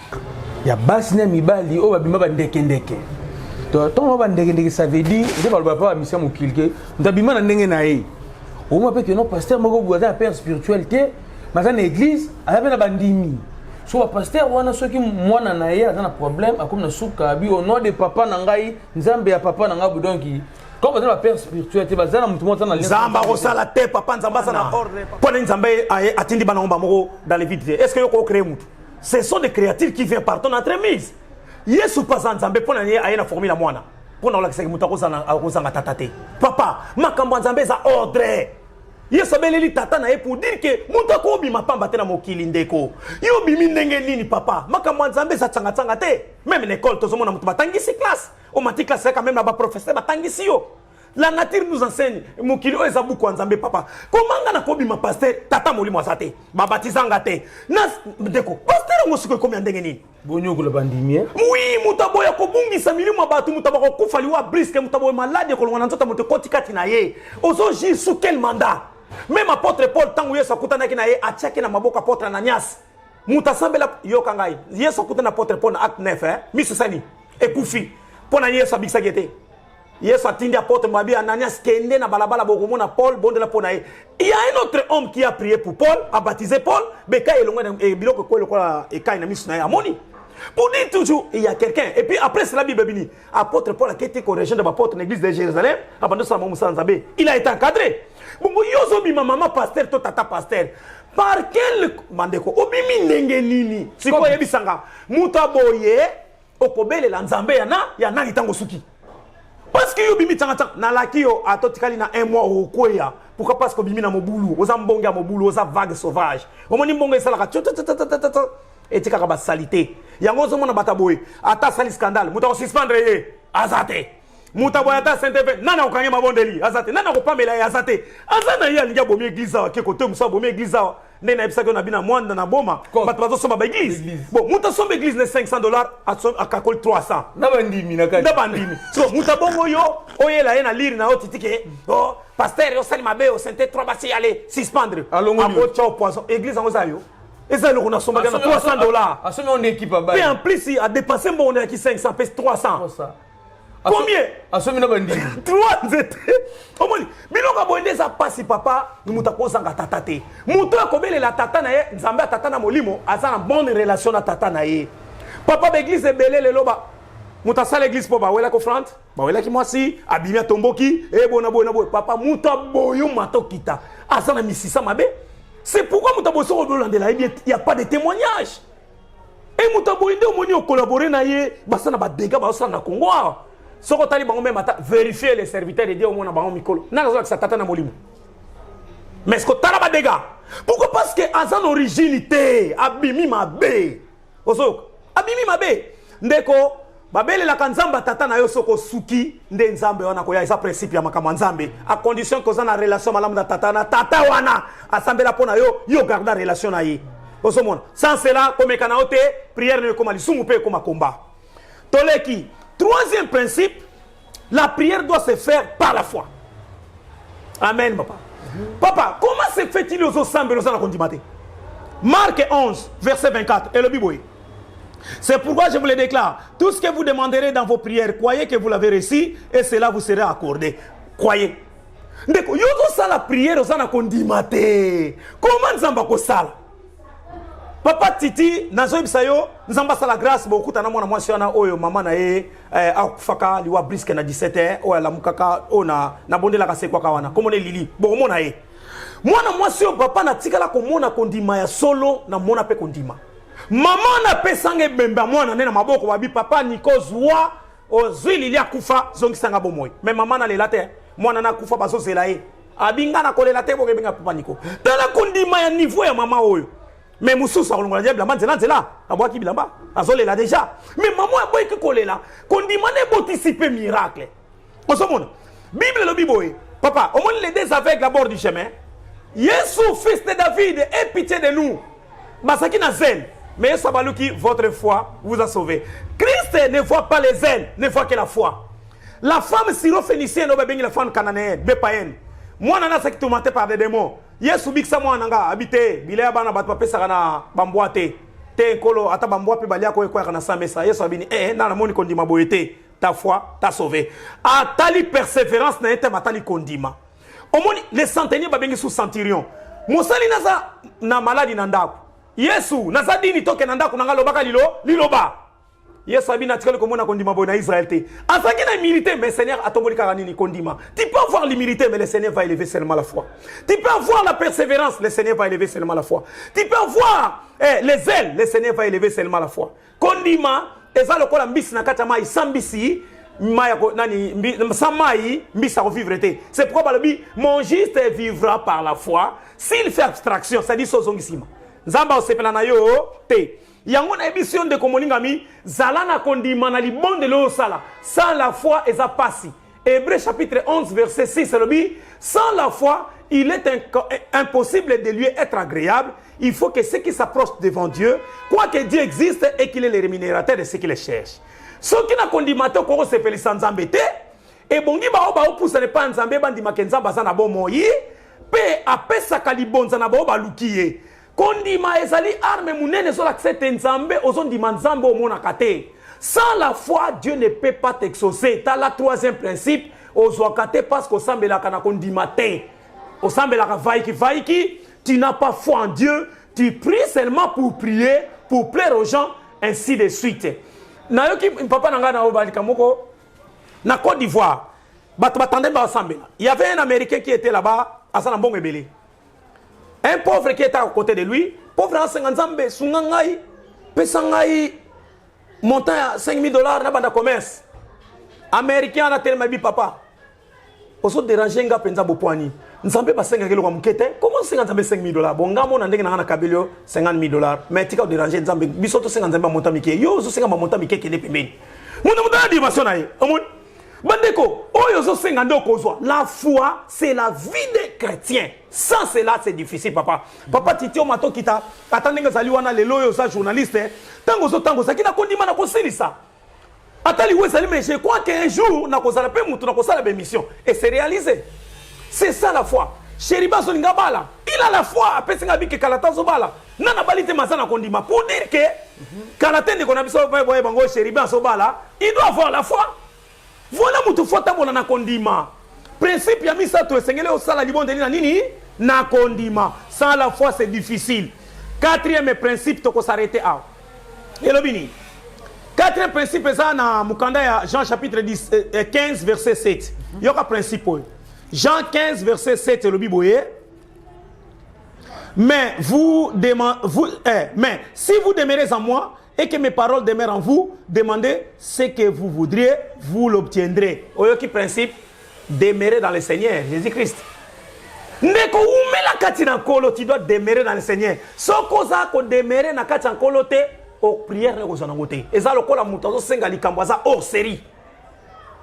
[SPEAKER 2] Il y a Basne Mibali, oh, Babima Ndeke. Donc, ça veut dire, je ne vais pas mission au kilke, nous avons des naïs. Au moins, que nos pasteurs, nous avons un père spiritualité, mais dans l'église, il y a un bandimi. So pasteur wana soki mwana na ye azana problème akomi na suka bi au nom de papa na ngai nzambe ya papa na ngabu donc comme bazana père spirituel te bazana mutu mota na
[SPEAKER 1] nzamba rosala te papa nzamba sana ordre pona nzambe atindi bana ngomba moko dans les vides. Est-ce que yoko créer mutu? Ce sont des créatures qui viennent par ton entremise. Yesu pas nzambe pona ye ayena formule la mwana pona ola kiseki mutu akozanga tatate papa makambo nzambe za ordre. Yesu beleli tata na ye pour dire que muta ko bima pamba te na mokili ndeko yo bimi ndenge nini papa makambo nzambe za tsanga te même l'école tozomona mutu batangisi classe au mati classe quand même na ba professeur batangisi yo. La nature nous enseigne mokili o ezabu ko nzambe papa komanga na ko bima pasteur tata molimo azate ba batizanga te na ndeko pasteur ngosiko komya ndenge nini
[SPEAKER 2] bonyo ko le bandimie
[SPEAKER 1] oui muta boya ko bungisa milimo batu muta ba ko kufali wa brisque muta boya malade ko longana nzota muta koti kati na ye ozo ji sous quel mandat. Même apôtre Paul tangu Yesu akutana kina ye achake na maboko apôtre Ananias muta sambela yo kangai Yesu akutana apôtre Paul na acte 9 hein misusani ekufi pona Yesu abikisa gete Yesu atindi apôtre Mabi Ananias kende na balabala bokomona Paul bondela pona ye. Il y a un autre homme qui a prié pour Paul, a baptisé Paul, beka elonga e biloko ko lokola e kai na misuna ya moni. Pour dire toujours, il y a quelqu'un. Et puis après, c'est la Bible bénie. Apôtre Paul a été corrigé de l'apôtre de l'église de Jérusalem. Il a été encadré. Ma maman pasteur, toi tata pasteur. Par quel mandeko obimi ndenge nini? Si quoi yebisanga? Muta boye okobele la nzambe yana itango suki. Parce que yobimi tanga na lakio atotikali na 1 mois okoya. Pourquoi parce que bimi na mobulu, oza mbonga mobulu, oza vague sauvage. Omoni mbonga esalaka et tika ka ba salité. Yango zo mona bataboy. Ata sali scandale, muta ko suspendre ye. Azate. Muta boyata saint-Eve nana okanye mabondeli azate nana ko pamela ya azate azana ya linga bomi église wa ke kote musa bomi église wa nena ebisa ko na bina mwanda na boma bato bazo somba ba église bon muta somba église ne $500 a kakol 300
[SPEAKER 2] na bandimi na kati
[SPEAKER 1] na bandimi so muta bongo yo oyela na lire na otitike oh pasteur yo sali mabe o sainte 3 basi aller suspendre abo chao poisson église en osayo et ça nous a sombé dans $300
[SPEAKER 2] a somme on équipe ba
[SPEAKER 1] et en plus il a dépassé bon on est qui 500 pèse 300. Combien?
[SPEAKER 2] Asomina bandi.
[SPEAKER 1] 3 zete. Omoni, bilonga boende za pasi papa, muta kozanga tata te. Muto akobele la tata na ye, nzambe tata na molimo, aza en bonne relation na tata na ye. Papa l'église belé le loba. Muta sa l'église po ba wela ko front, ba wela ki mwasi, abimia tomboki, e bona papa muta boyo mato kita. Aza na misisa mabe. C'est pourquoi muta boso rolande la il y a pas de témoignage. Et muta boende omoni o collaborer na ye, basa na ba dégâts ba na Congo. Soko tali bango même vérifier les serviteurs de Dieu au moins na bango mikolo. Na nazo sa tata na molimo. Mais ce que tala ba dégâts. Pourquoi? Parce que azan originalité abimi mabe. Oso abimi mabe. Ndeko babele la kanzamba tata na yo soko suki nde nzambe wana ko ya isa principe ya makama nzambe à condition que za na relation malamu na tata wana asambela pona yo garda relation na ye. Sans cela, comme kanaote, prière ne comme alisumupe comme combat. Toleki. Troisième principe, la prière doit se faire par la foi. Amen, papa. Papa, comment se fait-il aux ensembles dans la condimate? Marc 11, verset 24, et le Bible. C'est pourquoi je vous le déclare. Tout ce que vous demanderez dans vos prières, croyez que vous l'avez reçu et cela vous sera accordé. Croyez. Ndeko, yo ça la prière aux na condimate. Comment nzamba ko sala? Papa Titi, nazo ibisayo, nzamba sala grâce beaucoup na mwana mwasi na oyo mama na ye akufaka liwa briske na 17h o la mukaka ona na bondela ka sekwa kawana. Komone lili, bo mona ye. Mwana mwasi papa na tikala ko mona kondima ya solo na mona pe kondima. Mama na pesange bemba mwana nena maboko babi papa nikozwa ozwili lia kufa zongisanga bomoy. Mais mama na lelate mwana na kufa bazo zelae. Abinga na kolela te bo benga papa niko. Tala kondima ya niveau ya mama oyo. Mais mususu akolongola diable manzela nzela abwaki bilamba azolela déjà. Mais maman a boy ki kolela kondima ne botisipe miracle. Osomona. Bible le biboye. Papa, au moins les deux aveugles à bord du chemin. Jésus, fils de David, aie pitié de nous. Basaki na zèle. Mais Sabalouki, votre foi vous a sauvé. Christ ne voit pas les ailes, ne voit que la foi. La femme syrophénicienne, la femme cananéenne, bépaïenne. Moi, nana qui tourmenté par des démons. Yesu biksa moi nanga habité. Bilea bana bat papé sarana bamboate. Te kolo ata bamboape balia ko ekwa kana samesa. Yesu abini na moni kondima boyete. Ta foi t'a sauvé. Atali persévérance na été matali kondima. Omoni les centeniers babengi sous centurion. Mosali naza na maladi na ndako. Yesu naza dini toke na ndako nanga lobaka liloba. Yesu abina tikali komona kondima boy na Israël te. Asaki na milité mais Seigneur atomboli karanini kondima. Tu peux avoir l'humilité mais le Seigneur va élever seulement la foi. Tu peux avoir la persévérance, le Seigneur va élever seulement la foi. Tu peux avoir les ailes, le Seigneur va élever seulement la foi. Kondima eza lokola mbisi na kata mai sambisi maya ko nani samai mbisa ko vivre te. C'est pourquoi balobi mon juste vivra par la foi s'il fait abstraction, ça dit sozongisima. Nzamba osepela na yo te. Yango na émission de komoningami zalana kondima na libonde lo sala sans la foi eza pasi. Hébreux chapitre 11 verset 6 le dit sans la foi il est impossible de lui être agréable. Il faut que ceux qui s'approchent devant Dieu croient que Dieu existe et qu'il est le rémunérateur de ceux qui le cherchent. Ceux qui n'a condimate ko sepeli sans nzambete et bongi ba oba opusa ne pas nzambe bandima kenzamba za na bomoyi pe apesa kalibonza na ba lukiye. Kondima ezali arme munene sur l'accepter nzambe ozondima nzambe o mona kate. Sans la foi, Dieu ne peut pas t'exaucer. T'as la troisième principe, ozwakate parce qu'au sambela kana kondimate. Au sambela ka vaiki, tu n'as pas foi en Dieu, tu pries seulement pour prier, pour plaire aux gens, ainsi de suite. Nayoki papa nanga na obalika moko na Côte d'Ivoire. Il y avait un Américain qui était là-bas, à Sanambong Ebele. Un pauvre qui était à côté de lui, pauvre en 50 Zambé, Sungangai, Pesangai, montant à $5,000 dans le commerce. Américain a tellement dit papa. Oso déranger nga penza bopoani. Nzambe ba 5 kilo kwa mkete. Comment 5,000 $? Bon ngamo na ndenge na kabelio $50,000. Mais tika déranger nzambe bisoto 50 monta mike. Yo zo 50 monta mike kene pembeni. Muna muda dimension na ye. Omon. Bandeko, oyo zo 50 kozwa. La foi, c'est la vie des chrétiens. Sans cela, c'est difficile, papa. Papa Titi o mato kita. Atandenge zali wana lelo yo sa journaliste. Tango ça qui na kondima na kosilisa. Atali wezali mais je crois qu'un jour na kozala pe mutu na kosala be mission et c'est réalisé. C'est ça la foi. Sheriba soninga bala. Il a la foi apesinga bike kalata zo bala. Nana balite mazana kondima pour dire que kalata ndeko na biso boye bango Sheriba so bala, il doit avoir la foi. Voilà mutu foi tamona na kondima. Principe ya misato esengele o sala libonde na nini na kondima. Sans la foi c'est difficile. Quatrième principe toko s'arrêter à. Et le bini. Quatrième principe est dans Mukanda Jean chapitre 15 verset 7. Il y a un principe. Jean 15 verset 7 le Bible. Mais si vous demeurez en moi et que mes paroles demeurent en vous, demandez ce que vous voudriez, vous l'obtiendrez. Il y a un principe, demeurer dans le Seigneur, Jésus-Christ. Ndeko umela kati na kolo, tu dois demeurer dans le Seigneur. Soko za ko demeurer na kati na kolo te. Prière ne kozana ngote eza lokola mutu azosenga likambo aza hors série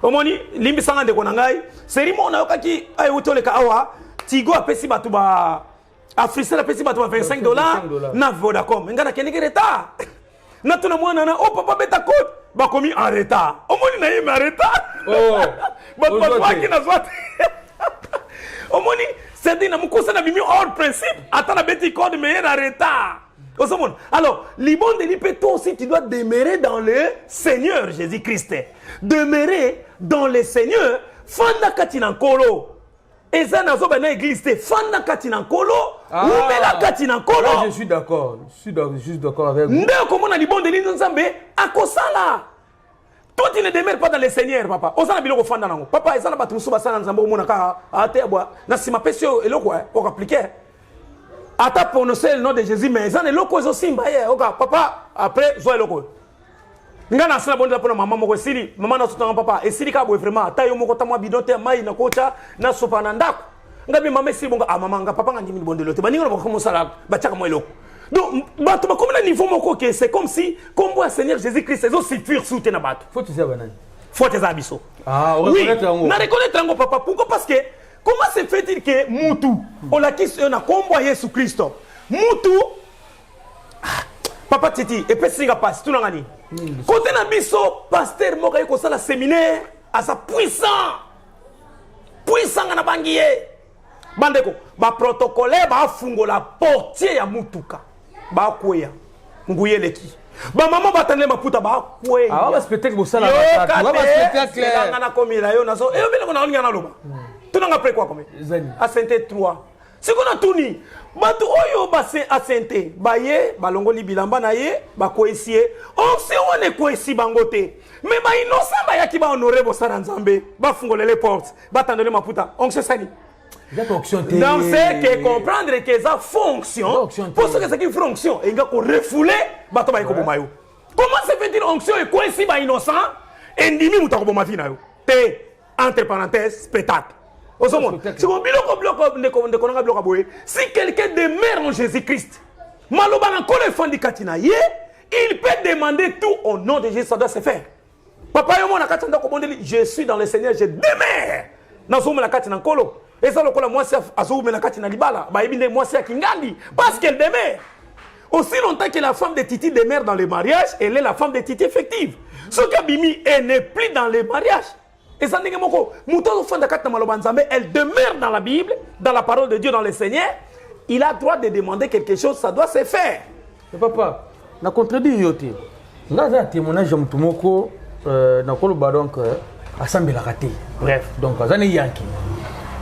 [SPEAKER 1] omoni limbi sanga de konangai série mona yokaki ay utoleka awa tigo apesi batu ba Africell a payé $25. Na Vodacom. Ngana keniki retard. Na tuna mwana na oh papa beta code. Ba komi en retard. Au moins na yé en retard. Oh. Ba pas qui na soit. Au moins c'est dit na mukosa na bimi hors principe. Attends na beti code mais en retard. Alors, Liban de l'IP, toi aussi, tu dois demeurer dans le Seigneur Jésus-Christ. Demeurer dans le Seigneur. Fanda Katinankolo. Et ça, dans une église, Fanda Katinankolo. Ou Mela Katinankolo.
[SPEAKER 2] Je suis d'accord. Je suis d'accord avec vous.
[SPEAKER 1] Mais comment on a Liban de l'IP, à Kosala. Toi, tu ne demeures pas dans le Seigneur, papa. Osana biloko fanda nango. Papa, ils ont battu sous basana nzambo monaka à teboa. Na sima pesio eloko on appliquer. Ata prononcer le nom de Jésus, mais ils ont les locaux aussi. Papa, après, zoé locaux. Nga na sala bonde pour maman moko sili, maman na sutanga papa, et sili ka boy vraiment, ta yo moko ta mo bidote mai na kocha na sopa na ndako. Nga bi maman sili bonga maman nga papa nga ndimi bonde lote. Ba ningo ba komo sala ba chaka mo eloko. Donc bato ba comme na niveau moko que c'est comme si comme le Seigneur Jésus-Christ ils ont suffire sous na bato.
[SPEAKER 2] Faut tu sais banane.
[SPEAKER 1] Faut tes abisso.
[SPEAKER 2] Ah, on reconnaître
[SPEAKER 1] en na reconnaître en papa pourquoi parce que comment se fait-il que Moutou, on l'a qui on a combattu Jésus Christ. Moutou, papa Titi, et puis singa passe tout l'année. Côté nabiso, pasteur Mokaï ko sala séminaire, à sa puissant na bangiye. Bandeko, ba protocole ba fungo la portier ya Moutuka, ba koya, nguye leki. Ba maman ba tande maputa ba koya.
[SPEAKER 2] Ah, ba spectacle bo sala ba. Ba spectacle.
[SPEAKER 1] Na na komila yo na so. E obele ko na olinga na loba. Tu n'as pas quoi comme à Sainte 3. C'est qu'on a tout ni. Batu oyo basé à Sainte. Baye, balongoli bilamba na ye, ba koesie. On sait on est koesi bangote. Mais ba innocent ba yaki ba honorer bo sara nzambe. Ba fungole les portes. Ba tandole maputa. On sait ça ni. Donc c'est que comprendre que ça fonction. Pour ce que c'est une fonction, il y a qu'on refouler bato ba yeko bomayo. Comment se fait-il onction et koesi ba innocent? Endimi mutako bomati na yo. Te entre parenthèses spectacle. Si quelqu'un demeure en Jésus-Christ, il peut demander tout au nom de Jésus, ça doit se faire. Papa, je suis dans le Seigneur, je demeure. Et ça, parce qu'elle demeure. Aussi longtemps que la femme de Titi demeure dans le mariage, elle est la femme de Titi effective. Ce qu'Abimi, elle n'est plus dans le mariage. Et ça, elle demeure dans la Bible, dans la parole de Dieu, dans le Seigneur. Il a le droit de demander quelque chose, ça doit se faire.
[SPEAKER 2] Mais papa, je contredis yoté. J'ai un témoignage de Moutoumoko, donc, à Sambelakate. Bref, donc, Azane Yankee.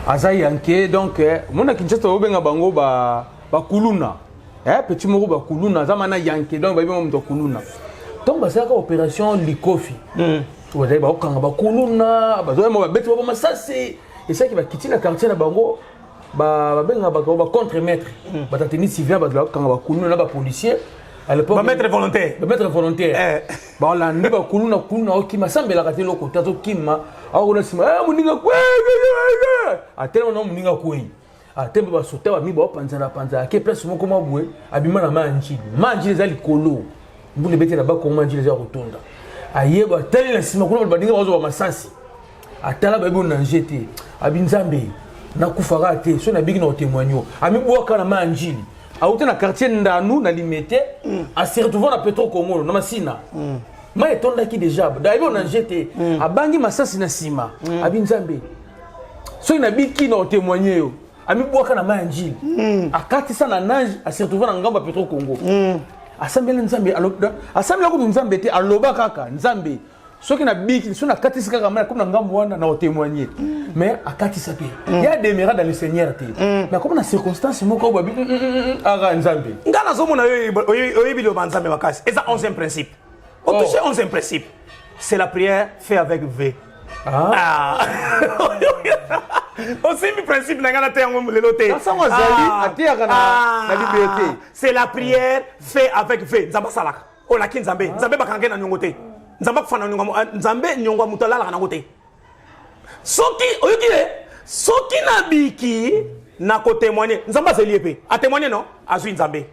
[SPEAKER 2] Aza Yankee, donc, mon Kinshasa, Obenga Bango, Kuluna. Petit Moro, Kuluna, Zamana Yankee, donc, Kuluna. Donc, c'est une opération Likofi. Tu vas ba kuluna ba zo mo ba beto ba masasi et ça qui va quitter la quartier na bango ba benga ba contre maître ba tateni civil ba quand ba kuluna ba policier à l'époque
[SPEAKER 1] ba maître volontaire
[SPEAKER 2] ba la ndi ba kuluna ki masambela ka telo ko tato kima awo na sima muninga kwe atelo no muninga kwe atembe ba sota ba mi ba panzana ke place moko mabwe abima na manji za likolo mbule bete na ba ko manji za rotonda ayeba tali na sima kuna badinga bazo ba masasi atala ba ibo na njete abinzambe na kufara te so na bigi na témoigno ami boka na manjili auta na quartier ndanu na limete a se retrouver na Petro Congo na masina ma etonda ki déjà da ibo na njete abangi masasi na sima abinzambe so na bigi na témoigno yo ami boka na manjili akati sana nange a se retrouver na ngamba Petro Congo asambela nzambe aloba asambela ko nzambe te aloba kaka nzambe soki na biki so na katisi kaka mala comme na ngambo wana na témoigner mais akatisa pe ya demeura dans le Seigneur te mais comme na circonstance moko ba aga nzambe
[SPEAKER 1] ngana zo mona oyebi lo nzambe makasi et ça 11e principe on touche 11e principe c'est la prière fait avec V. Aussi le principe c'est la prière fait avec V. Nzamba salak. O la kin Nzambe. Nzambe bakange na nyongote. Nzamba fana nyonga Nzambe nyongwa mutala na ngote. Soki na biki na ko témoigner. Nzamba c'est lié. A témoigner non? Azui Nzambe.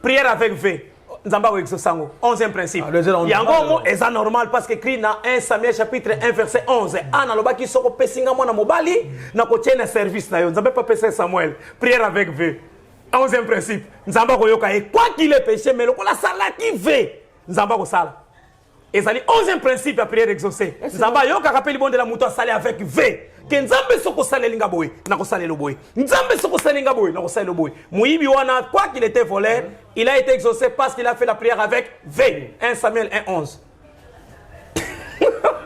[SPEAKER 1] Prière avec V. Nzamba ko exosango. 11e principe. Yango est normal parce que écrit dans 1 Samuel chapitre 1 verset 11. Ana lobaki soko pesinga mwana mobali na ko tiena service na yo. Nzambe pa pesa Samuel. Prière avec V. 11e principe. Nzamba koyoka e quoi qu'il ait péché mais lokola sala qui veut. Nzamba ko sala. Et ça dit 11e principe la prière exaucée. Nzamba yoka rappeli bon de la mouton salé avec V. Que Nzambe soko salé linga boy, na ko salé le boy. Nzambe soko salé linga boy, na ko salé le boy. Muibi wana quoi qu'il était volé, il a été exaucé parce qu'il a fait la prière avec V. 1 Samuel 1:11.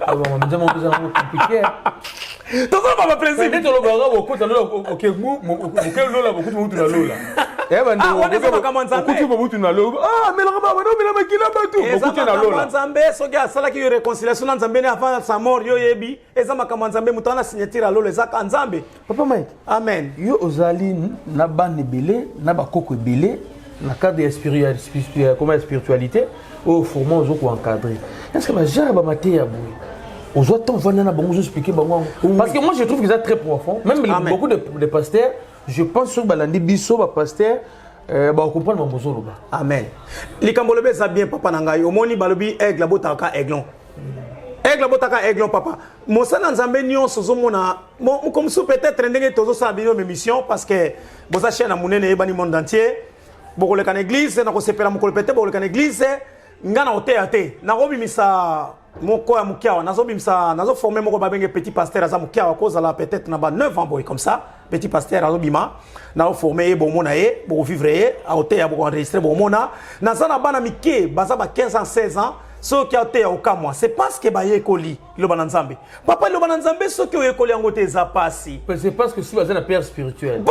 [SPEAKER 2] Ah bon, mais c'est compliqué.
[SPEAKER 1] Tout ça pas principe.
[SPEAKER 2] Mais tu le vois beaucoup de l'eau, OK, auquel l'eau là beaucoup de monde dans l'eau là. Eh ben
[SPEAKER 1] on est pas comme Nzambe.
[SPEAKER 2] Beaucoup de l'eau. Ah, mais là ba non, mais là mais qui là ba tout. Beaucoup de l'eau là.
[SPEAKER 1] Nzambe soki sala ki réconciliation Nzambe avant sa mort yo yebi, ezama kama Nzambe mutana signature l'eau les aka Nzambe.
[SPEAKER 2] Papa Mike.
[SPEAKER 1] Amen.
[SPEAKER 2] Yo ozali na bande belé, na ba koko belé, na cadre de spiritualité, au format aux ko encadrer. Est-ce que ba jara ba maté ya boy? Aux autres, on va vous expliquer. Parce que moi, je trouve que c'est très profond. Même beaucoup de pasteurs, je pense que les biso, les pasteurs, on comprend mon besoin.
[SPEAKER 1] Amen. Les Cambodgiens savent bien, papa Nangaï. Au moni balobi aigle botaka aiglon. Aigle botaka aiglon, papa. Mon sang Nzambe nyon sozo mona. Bon, comme si peut-être ndenge tozo sa bino mission parce que boza chaîne na munene ebani monde entier. Boko le kan église, na ko sepela mo ko pété boko le kan église, ngana oteate. Na robi misa moko ya mukiawa nazo bimsa nazo former moko babenge petit pasteur aza mukiawa cause la peut-être na ba 9 ans boy comme ça petit pasteur azo bima na former bon mona ye bon vivre ye a hotel ya bon enregistrer bon mona na za na bana mike baza ba 15 ans 16 ans so ki a hotel au kamwa c'est parce que ba ye koli lo bana nzambe papa lo bana nzambe so ki ye koli ngote za pasi
[SPEAKER 2] c'est parce que si baza na père spirituel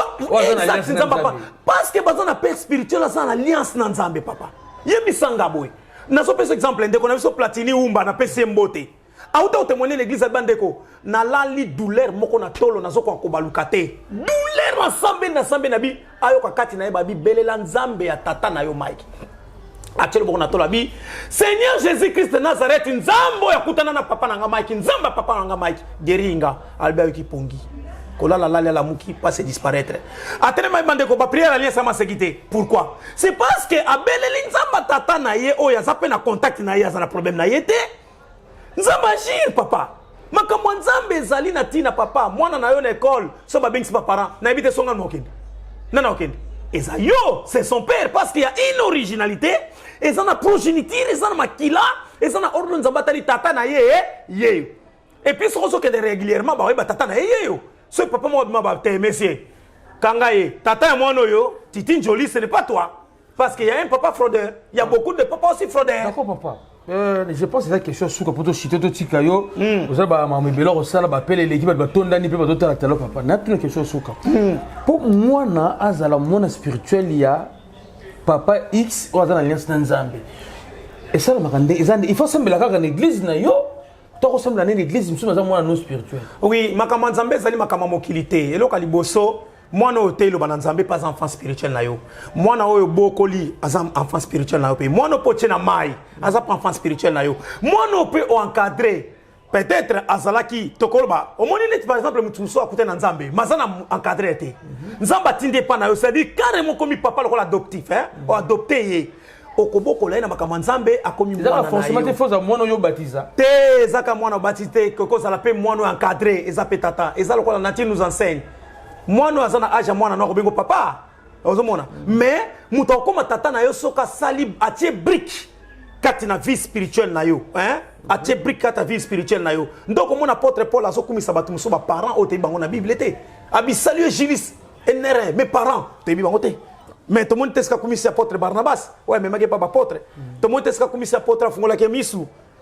[SPEAKER 1] parce que baza na père spirituel ça na alliance na nzambe papa ye bisanga boy. Na so pese exemple ndeko na biso Platini umba na pese mbote. Auta otémoigner l'église bandeko na lali douleur moko na tolo nazo ko baluka te. Douleur na sambe na bi ayo ka kati na ye babi belela nzambe ya tata na yo Mike. Actuellement boko na tolo bi Seigneur Jésus-Christ de Nazareth nzambo ya kutana na papa na nga Mike nzamba papa na nga Mike geringa Albert Kipongi. Kolala la muki pas se disparaître. Atene bande ko ba prière alliance sama sécurité. Pourquoi? C'est parce que abeleli nzamba tata na ye o ya zape na contact na ye za na problème na ye te. Nzamba agir papa. Makambo nzambe ezali na tina papa. Mwana na yo na école, so ba bingsi pa parent. Na ebite songa nokende. Nana okende. Eza yo, c'est son père parce qu'il y a une originalité, et ça na progéniture, et ça na makila, et ça na ordre nzamba tali tata na ye. Et puis so que régulièrement ba ba tata na ye yo. Ce papa m'a battu, messieurs. Kangaye, tata et moi, Titine Jolie, ce n'est pas toi. Parce qu'il y a un papa fraudeur. Il y a beaucoup de papas aussi fraudeurs.
[SPEAKER 2] D'accord, papa. Je pense que c'est quelque chose pour te citer, tu sais, vous avez dit que ça va appeler l'équipe de Tondani, puis de la télé, papa. N'a plus quelque chose. Pour moi, dans le monde spirituel, il y a papa X ou dans l'alliance d'Anzambe. Et ça, il faut sembler que l'église n'a yo. Tu ressembles à l'église, je me suis dit spirituel.
[SPEAKER 1] Oui, makama nzambe zali makama mokilité. Et là, kaliboso, moi no te lo banzambe pas enfant spirituel na yo. Moi na oyo bokoli azam enfant spirituel na yo. Moi no poche na mai, azap enfant spirituel na yo. Moi no peut encadrer. Peut-être azalaki tokolba. Au moni net par exemple mutuso à côté na nzambe, mazana encadrer te. Nzamba tinde pa na yo, c'est-à-dire carrément comme papa le adoptif hein, ou adopté yé. Okoboko la na makama nzambe akomi mwana na yo.
[SPEAKER 2] Forcément te faut mwana yo baptisa.
[SPEAKER 1] Te zaka mwana baptisé koko za la pe mwana encadré eza petata. Eza lokola nature nous enseigne. Mwana azana âge mwana na kobengo papa. Ozomona. Mais muto koma tata na yo soka sali atie brique kati na vie spirituelle na yo, hein? Atie brique kati na vie spirituelle na yo. Ndoko mona apôtre Paul azokumisa batu muso ba parents o te bango na Bible te. Abi saluer Julius Enere mes parents te bi bango te. Mais tout le monde est commis apôtre Barnabas. Ouais, mais je ne pas apôtre. Tout le monde est commis apôtre Fungola Kemisu.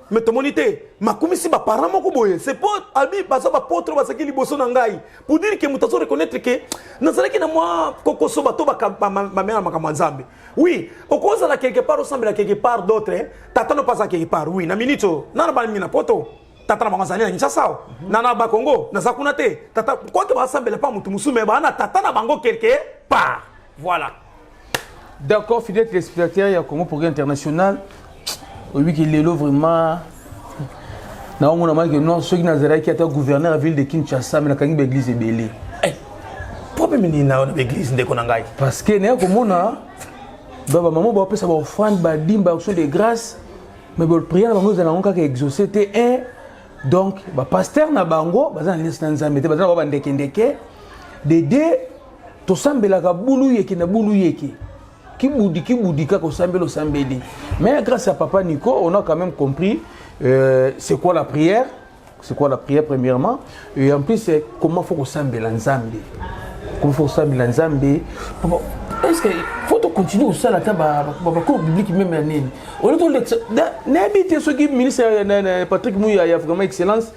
[SPEAKER 1] Mais tout le monde était. Ma commission va parler mon coboye. C'est pas Albi, parce que apôtre va s'acquérir bosso nangai. Pour dire que nous devons reconnaître que nous savons que moi Koko Soba Toba ma mère Makamanzambe. Oui, au cause là quelque part ressemble à quelque part d'autres. Tata ne pas à quelque part. Oui, na minito. Nana ba mina poto. Tata na bangazali na Kinshasa. Nana ba Congo. Na Sakunate. Tata quoi que va ressembler pas mutu musume ba na tata na bango quelque part. Voilà.
[SPEAKER 2] D'accord, fidèle téléspectateur, il y a Congo Progrès International. Oui, qu'il est là vraiment. On a dit que non, ceux qui n'ont qui étaient gouverneur de la ville de Kinshasa, mais la église est belle.
[SPEAKER 1] Pourquoi même il y a une église de Konangai?
[SPEAKER 2] Parce que nous, comme on a, maman va faire une offrande, une action de grâce, mais la prière, nous allons exaucer. Donc, le pasteur na bango, bazan liste nzambe, bazan ba ndeke d'aider to sambelaka bulu yeke na bulu yeke. Qui boudi ko sambelo sambeli. Mais grâce à Papa Nico, on a quand même compris c'est quoi la prière. C'est quoi la prière premièrement, et en plus c'est comment faut sambela nzambe. Comment faut sambela nzambe. Est-ce que faut continuer au ça la taba cours biblique même année. On est n'habite ceux qui ministre Patrick Mouya il y a vraiment excellence.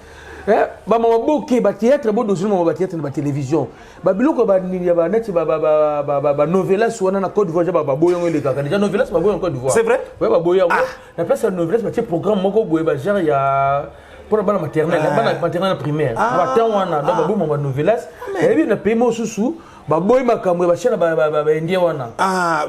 [SPEAKER 2] Ba mama boké ba théâtre bo dozu mama ba théâtre na télévision. Ba biloko ba ni ba net ba novelas wana na Côte d'Ivoire ba boyongo le kaka. Déjà novelas ba boyongo Côte d'Ivoire.
[SPEAKER 1] C'est vrai?
[SPEAKER 2] Ouais ba boyongo. La place novelas ba ti programme moko boye ba genre il y a pour la maternelle, la maternelle primaire. Ba tan wana donc ba bo mama novelas. Et bien na paiement sous baboy makamwe ba chana ba indien wana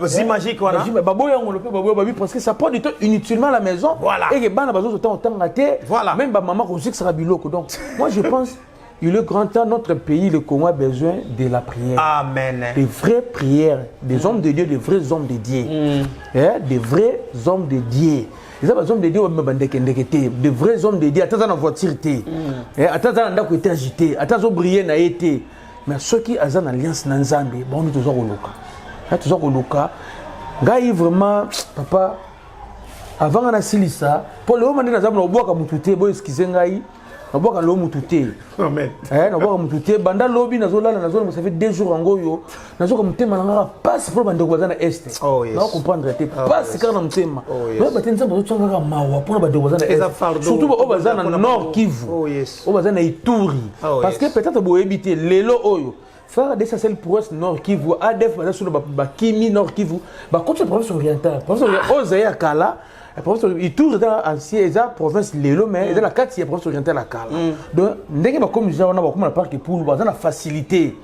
[SPEAKER 1] c'est magique wana
[SPEAKER 2] baboy yango le baboy parce que ça prend du temps inutilement à la maison et que bana bazo temps raté même ba maman ko sera biloko. Donc moi je pense il est grand temps notre pays le Congo a besoin de la prière.
[SPEAKER 1] Amen.
[SPEAKER 2] Des vraies prières, des hommes de Dieu, des vrais hommes de Dieu. Des vrais hommes de Dieu. Les hommes de Dieu des vrais hommes de Dieu attends dans voiture attends dans ndako était agité attends briller na été. Mais ceux qui ont une alliance dans Nzambe, bon, nous toujours au local. Toujours au local. Gaï vraiment, papa, avant on a silisa, pour le moment nous avons boire comme tout est, bon excusez gaï, on boire comme l'homme tout est.
[SPEAKER 1] Amen.
[SPEAKER 2] On boire comme tout est. Banda lobby na zone là, na zone, ça fait 2 jours en goyo. Na zone comme thème malanga passe pour banda voisin na est.
[SPEAKER 1] Oh yes.
[SPEAKER 2] Non comprendre te passe quand on thème. Mais batin ça bazo tsanga mawa pour banda voisin na est. Surtout au bazin na Nord Kivu.
[SPEAKER 1] Oh yes.
[SPEAKER 2] Au bazin na Ituri. Parce que peut-être bo habiter lelo oyo. Faire des essentiels pour être Nord Kivu, ADF bazin sur ba Kimi Nord Kivu. Ba comme c'est province orientale. Province Ozaya Kala. La province Ituri est ancien, est la province Lelo, mais est la 4e province orientale à Kala. Donc, dès que comme nous avons comme la parc pour nous, la facilité,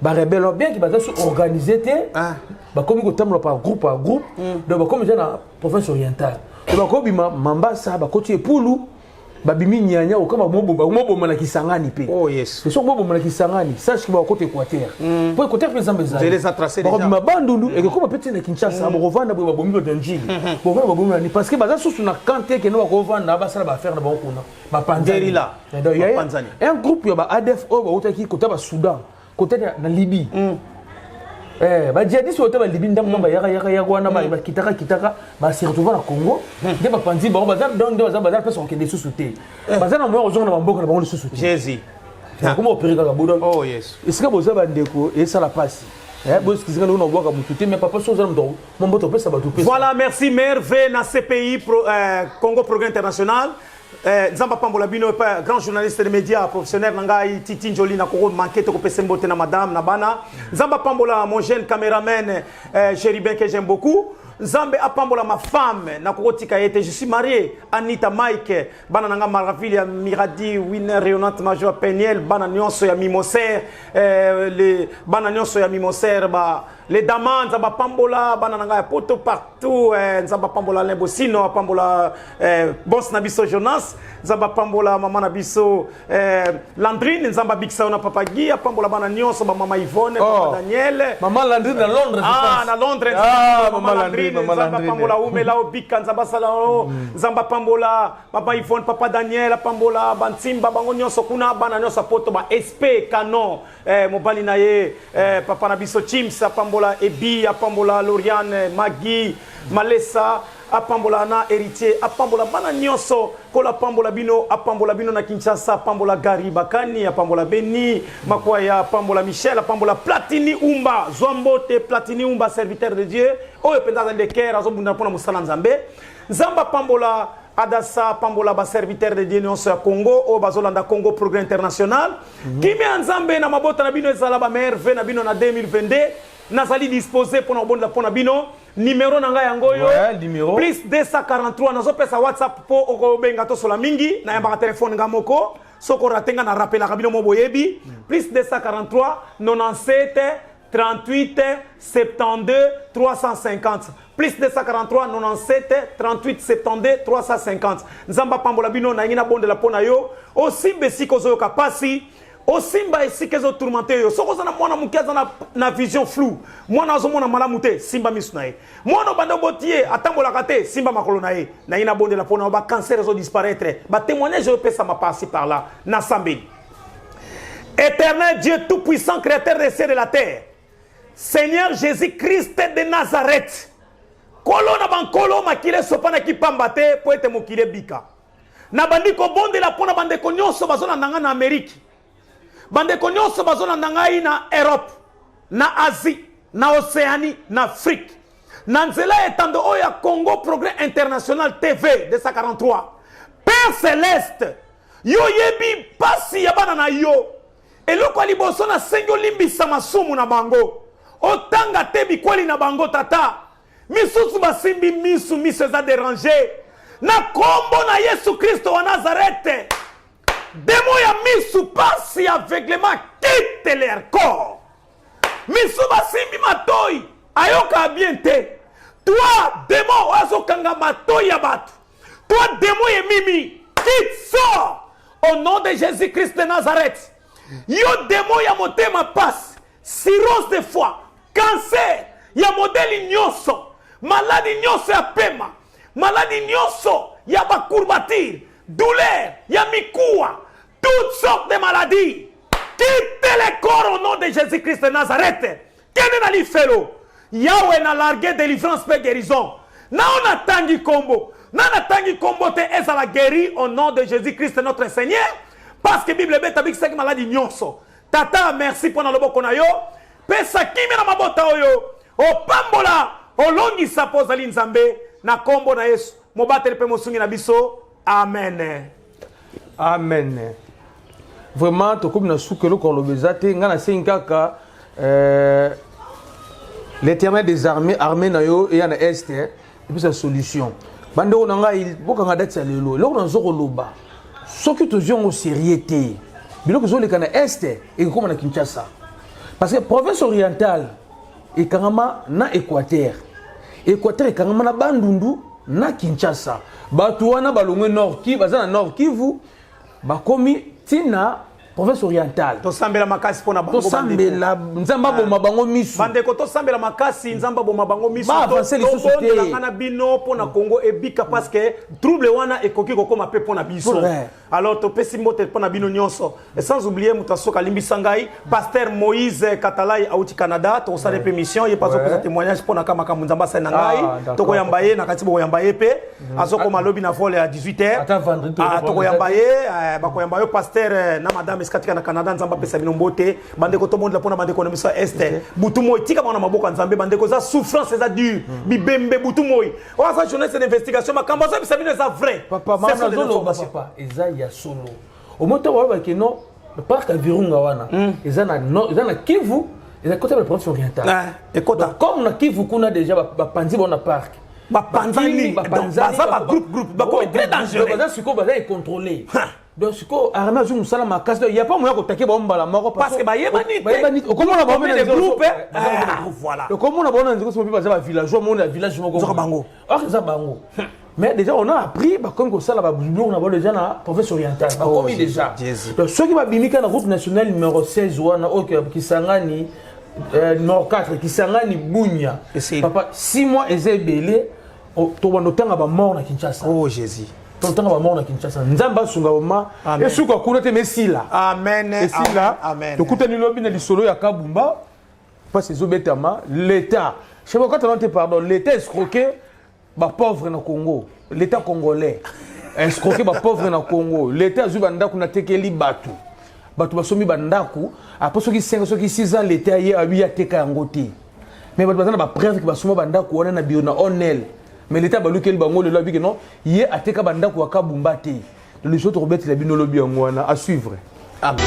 [SPEAKER 2] les rebelles bien qu'ils sont organisés, comme ils sont par groupe, donc comme ils la province orientale. Donc, comme ils Mambasa, côté pour nous. Babimi nyanya okama mobo mana kisangani pe.
[SPEAKER 1] Oh yes.
[SPEAKER 2] C'est sûr mobo mana kisangani, sache que ba côté équateur. Pour équateur par exemple ça.
[SPEAKER 1] Je les a tracés déjà.
[SPEAKER 2] Ba bandundu et comme petit na Kinshasa, ba revendre ba bomi de njili. Ba revendre ba parce que baza sous na kanté que no ba revendre ba sala ba faire na ba kuna. Ba panzani là. Et un groupe ya ba ADF o ba otaki côté ba Soudan, côté na Libye. Bah djihadistes au temps Libye ndam ba yaka wana ba kitaka ba se retrouver na Congo de ba panzi ba bazar donc de bazar personne qui est sous-souté bazar na moi ozonga na mboka na bango sous-souté Jésus comment opérer ka bodo. Oh yes est-ce que boza ba ndeko et ça la passe bon ce qui s'est na boka mututé mais papa so zana ndo mon boto pesa ba tout.
[SPEAKER 1] Voilà, merci Merve na CPI Congo Progrès International. Nzamba Pambola Bino, grand journaliste de médias, professionnel, Nangai, Titi Njoli, Nakoro, Manquete, Kopesembote, na madame, Nabana. Nzamba Pambola, mon jeune caméraman, Chéribin, que j'aime beaucoup. Nzambe Apambola, ma femme, Nakoro Tikaete, je suis marié, Anita Mike, Banananga Maraville, Miradi, Winner, Réonante Major Peniel, Bananion Soya Mimoser, les Bananion Soya Mimoser, les Daman, Nzamba Pambola, Banananga Poto partout, Nzamba Pambola Lembosino, Pambola Boss Nabiso Jonas, Nzamba Pambola Maman Nabiso Landrine, Nzamba Bixaona Papagi, Pambola Bananion, Maman Yvonne, Papa Daniel.
[SPEAKER 2] Maman Landrine à Londres.
[SPEAKER 1] Ah, à Londres.
[SPEAKER 2] Ah, Maman Landrine.
[SPEAKER 1] Nzamba Pambola Umela Obika, Nzamba Salao, Nzamba Pambola, Papa Yvonne, Papa Daniel, Pambola, Bansimba, Bangonyo Sokuna, Bananyo Sapoto, SP, Canon, Mobali Naye, Papa Nabiso Chims, Pambola Ebi, Pambola Lauriane, Magui, Malessa, Pambola na héritier, Pambola Bananyoso, Kola Pambola Bino, Pambola Bino na Kinshasa, Pambola Gari Bakani, Pambola Beni, Makwaya, Pambola Michel, Pambola Platini Umba, Zombote, Platini Umba, serviteur de Dieu, Oye Pendaza de Ker, Azobunda Pona Moussala Nzambe, Zamba Pambola, Adassa, Pambola, serviteur de Dieu, Nyonso Congo, O Bazolanda Congo Progrès International, Kimi Nzambe, na Mabota Nabino, Zalaba Merve, Nabino na 2022, Nazali disposé pour nous bonne pour Nabino, numéro nanga yangoyo,
[SPEAKER 2] numéro
[SPEAKER 1] plus 243, nazo pesa WhatsApp pour Okobenga to sola mingi, na yamba téléphone ngamoko, soko ratenga na rappel Rabino Moboyebi, plus 243, 97, 38, 72, 350. Plus 243, 97, 38, 72, 350. Nzamba Pambola Bino na yina bonde la pona yo, aussi besi kozo kapasi, Simba ici que zo tourmenté yo soko za na mwana mukiaza na vision floue mwana zo mona malamu te Simba misnae mwana bando botier atambola kate Simba makolo nae na ina bonde la pona ba cancer zo disparaître ba témoignage je peux ça m'a passé par là na Sambé. Éternel Dieu tout puissant créateur des cieux et de la terre, Seigneur Jésus-Christ de Nazareth. Kolo na bankolo makile sopana ki pambate po ete mokile bika. Na bandiko bonde la pona bandeko nyonso bazona nanga na Amerique. Bandeko nyonso bazona nanga na Europe, na Asie, na Océanie, na Afrique. Na nzela etando oya Congo Progrès International TV 243. Père Céleste, yo yebi pasi ya bana na yo. Eloko liboso na sengo limbisa masumu na bango. Otanga tebi kweli na bango tata. Misusu basimbi misu eza déranger. Na kombo na Yesu Kristo wa Nazareth. Demo ya misu pasi aveuglement quitte leur corps. Misu basimbi matoi. Ayoka bien te. Toi démon oazo kanga matoi ya batu. Toi démon ye mimi. Quitte sort. Au nom de Jésus-Christ de Nazareth. Yo démon ya motema passe. Cirrhose de foie. Cancer. Ya modèle nyonso. Maladie nyonso ya pema. Maladie nyonso ya ba courbature. Douleur. Ya mikoua. Toutes sortes de maladies. Quittez les corps au nom de Jésus-Christ de Nazareth. Kene na lifelo. Yahweh na largué délivrance pe guérison. Na on a tangi combo. Na tangi combo te ezala guéri au nom de Jésus-Christ notre Seigneur. Parce que Bible beta bik sek maladie nyonso. Tata merci pour na loboko na yo. Pesa kimi na mabota oyo. O pambola. O longi sapoza li nzambe. Na combo na Yesu. Mobatele pe mosungi na biso. Amen.
[SPEAKER 2] Amen. Vraiment, to comme na soukelo ko lobezate ngana senkaka l'Éternel des armées armée na yo et na est et puis sa solution. Bande on nga il bokanga date ya lelo. Lelo na zoko loba. Soki to zongo sérieuté. Biloko zo le kana est et comme na Kinshasa. Parce que province orientale et kangama na Équateur. Équateur et kangama na Bandundu na Kinshasa. Batu wana balongwe nord Kivu, bazana nord Kivu. Bakomi tina province orientale.
[SPEAKER 1] To sambela makasi pona bango.
[SPEAKER 2] To sambela nzamba boma bango misu.
[SPEAKER 1] Bandeko to sambela makasi nzamba boma bango misu.
[SPEAKER 2] Ba avancer les sociétés.
[SPEAKER 1] To ngana bino pona Congo ebika parce que trouble wana ekoki kokoma pe pona biso. Alors to pesi mbote pona bino nyonso. Et sans oublier mutasoka limbisa ngai pasteur Moïse Katalai auti Canada to sale pe mission ye pazo pesa témoignage pona kama kama nzamba sa na ngai. To ko yambaye na katibo yambaye pe. Azoko malobi na vole à 18h. To ko yambaye ba ko yambaye pasteur na madame eskatika na Canada nzamba pesa bino mbote bandeko to monde la pona bandeko na miso este butu moy tika bana maboko nzambe bandeko za souffrance za dur bibembe butu moy o sa journaliste d'investigation makamba za pesa bino za vrai
[SPEAKER 2] papa mama zolo papa eza ya solo au moto wa ba keno le parc à Virunga wana eza na Kivu eza côté de la province orientale
[SPEAKER 1] et kota
[SPEAKER 2] comme na Kivu kuna déjà ba panzi bona parc
[SPEAKER 1] ba panzani ba groupe ba ko très dangereux
[SPEAKER 2] ba siko ba contrôler. Donc ce qu'on a remis sur salama casse il y a pas moyen de taquer bomba la mort
[SPEAKER 1] parce que ba
[SPEAKER 2] yebani comment on a bomba des groupes
[SPEAKER 1] voilà
[SPEAKER 2] donc comment on a bomba des groupes c'est pas villageois mon village
[SPEAKER 1] bango
[SPEAKER 2] ça bango mais déjà on a appris comme ça là on a déjà na province orientale comme déjà donc ceux qui va bimika na route nationale numéro 16 wana qui sangani numéro 4 qui sangani Bunya papa 6 mois ezebele to wanotanga ba mort na Kinshasa
[SPEAKER 1] oh Jésus
[SPEAKER 2] tonton va mort na Kinshasa nzamba sunga oma et suka kuna te mesila
[SPEAKER 1] amen
[SPEAKER 2] amen to kutani lobi na lisolo ya kabumba parce que zobetama l'état je sais pas quand on te pardon l'état escroqué ba pauvre na Congo l'état congolais escroqué ba pauvre na Congo l'état zubanda kuna tekeli batu basomi bandaku après soki 5 soki 6 ans l'état ye abi ateka yango te mais batu bazana ba preuve que basoma bandaku wana na bio na onel. Mais l'État balukel bango le lobby que non yé ateka banda ko akabumba te le autres robert la bino lobby ngwana à suivre. Amen.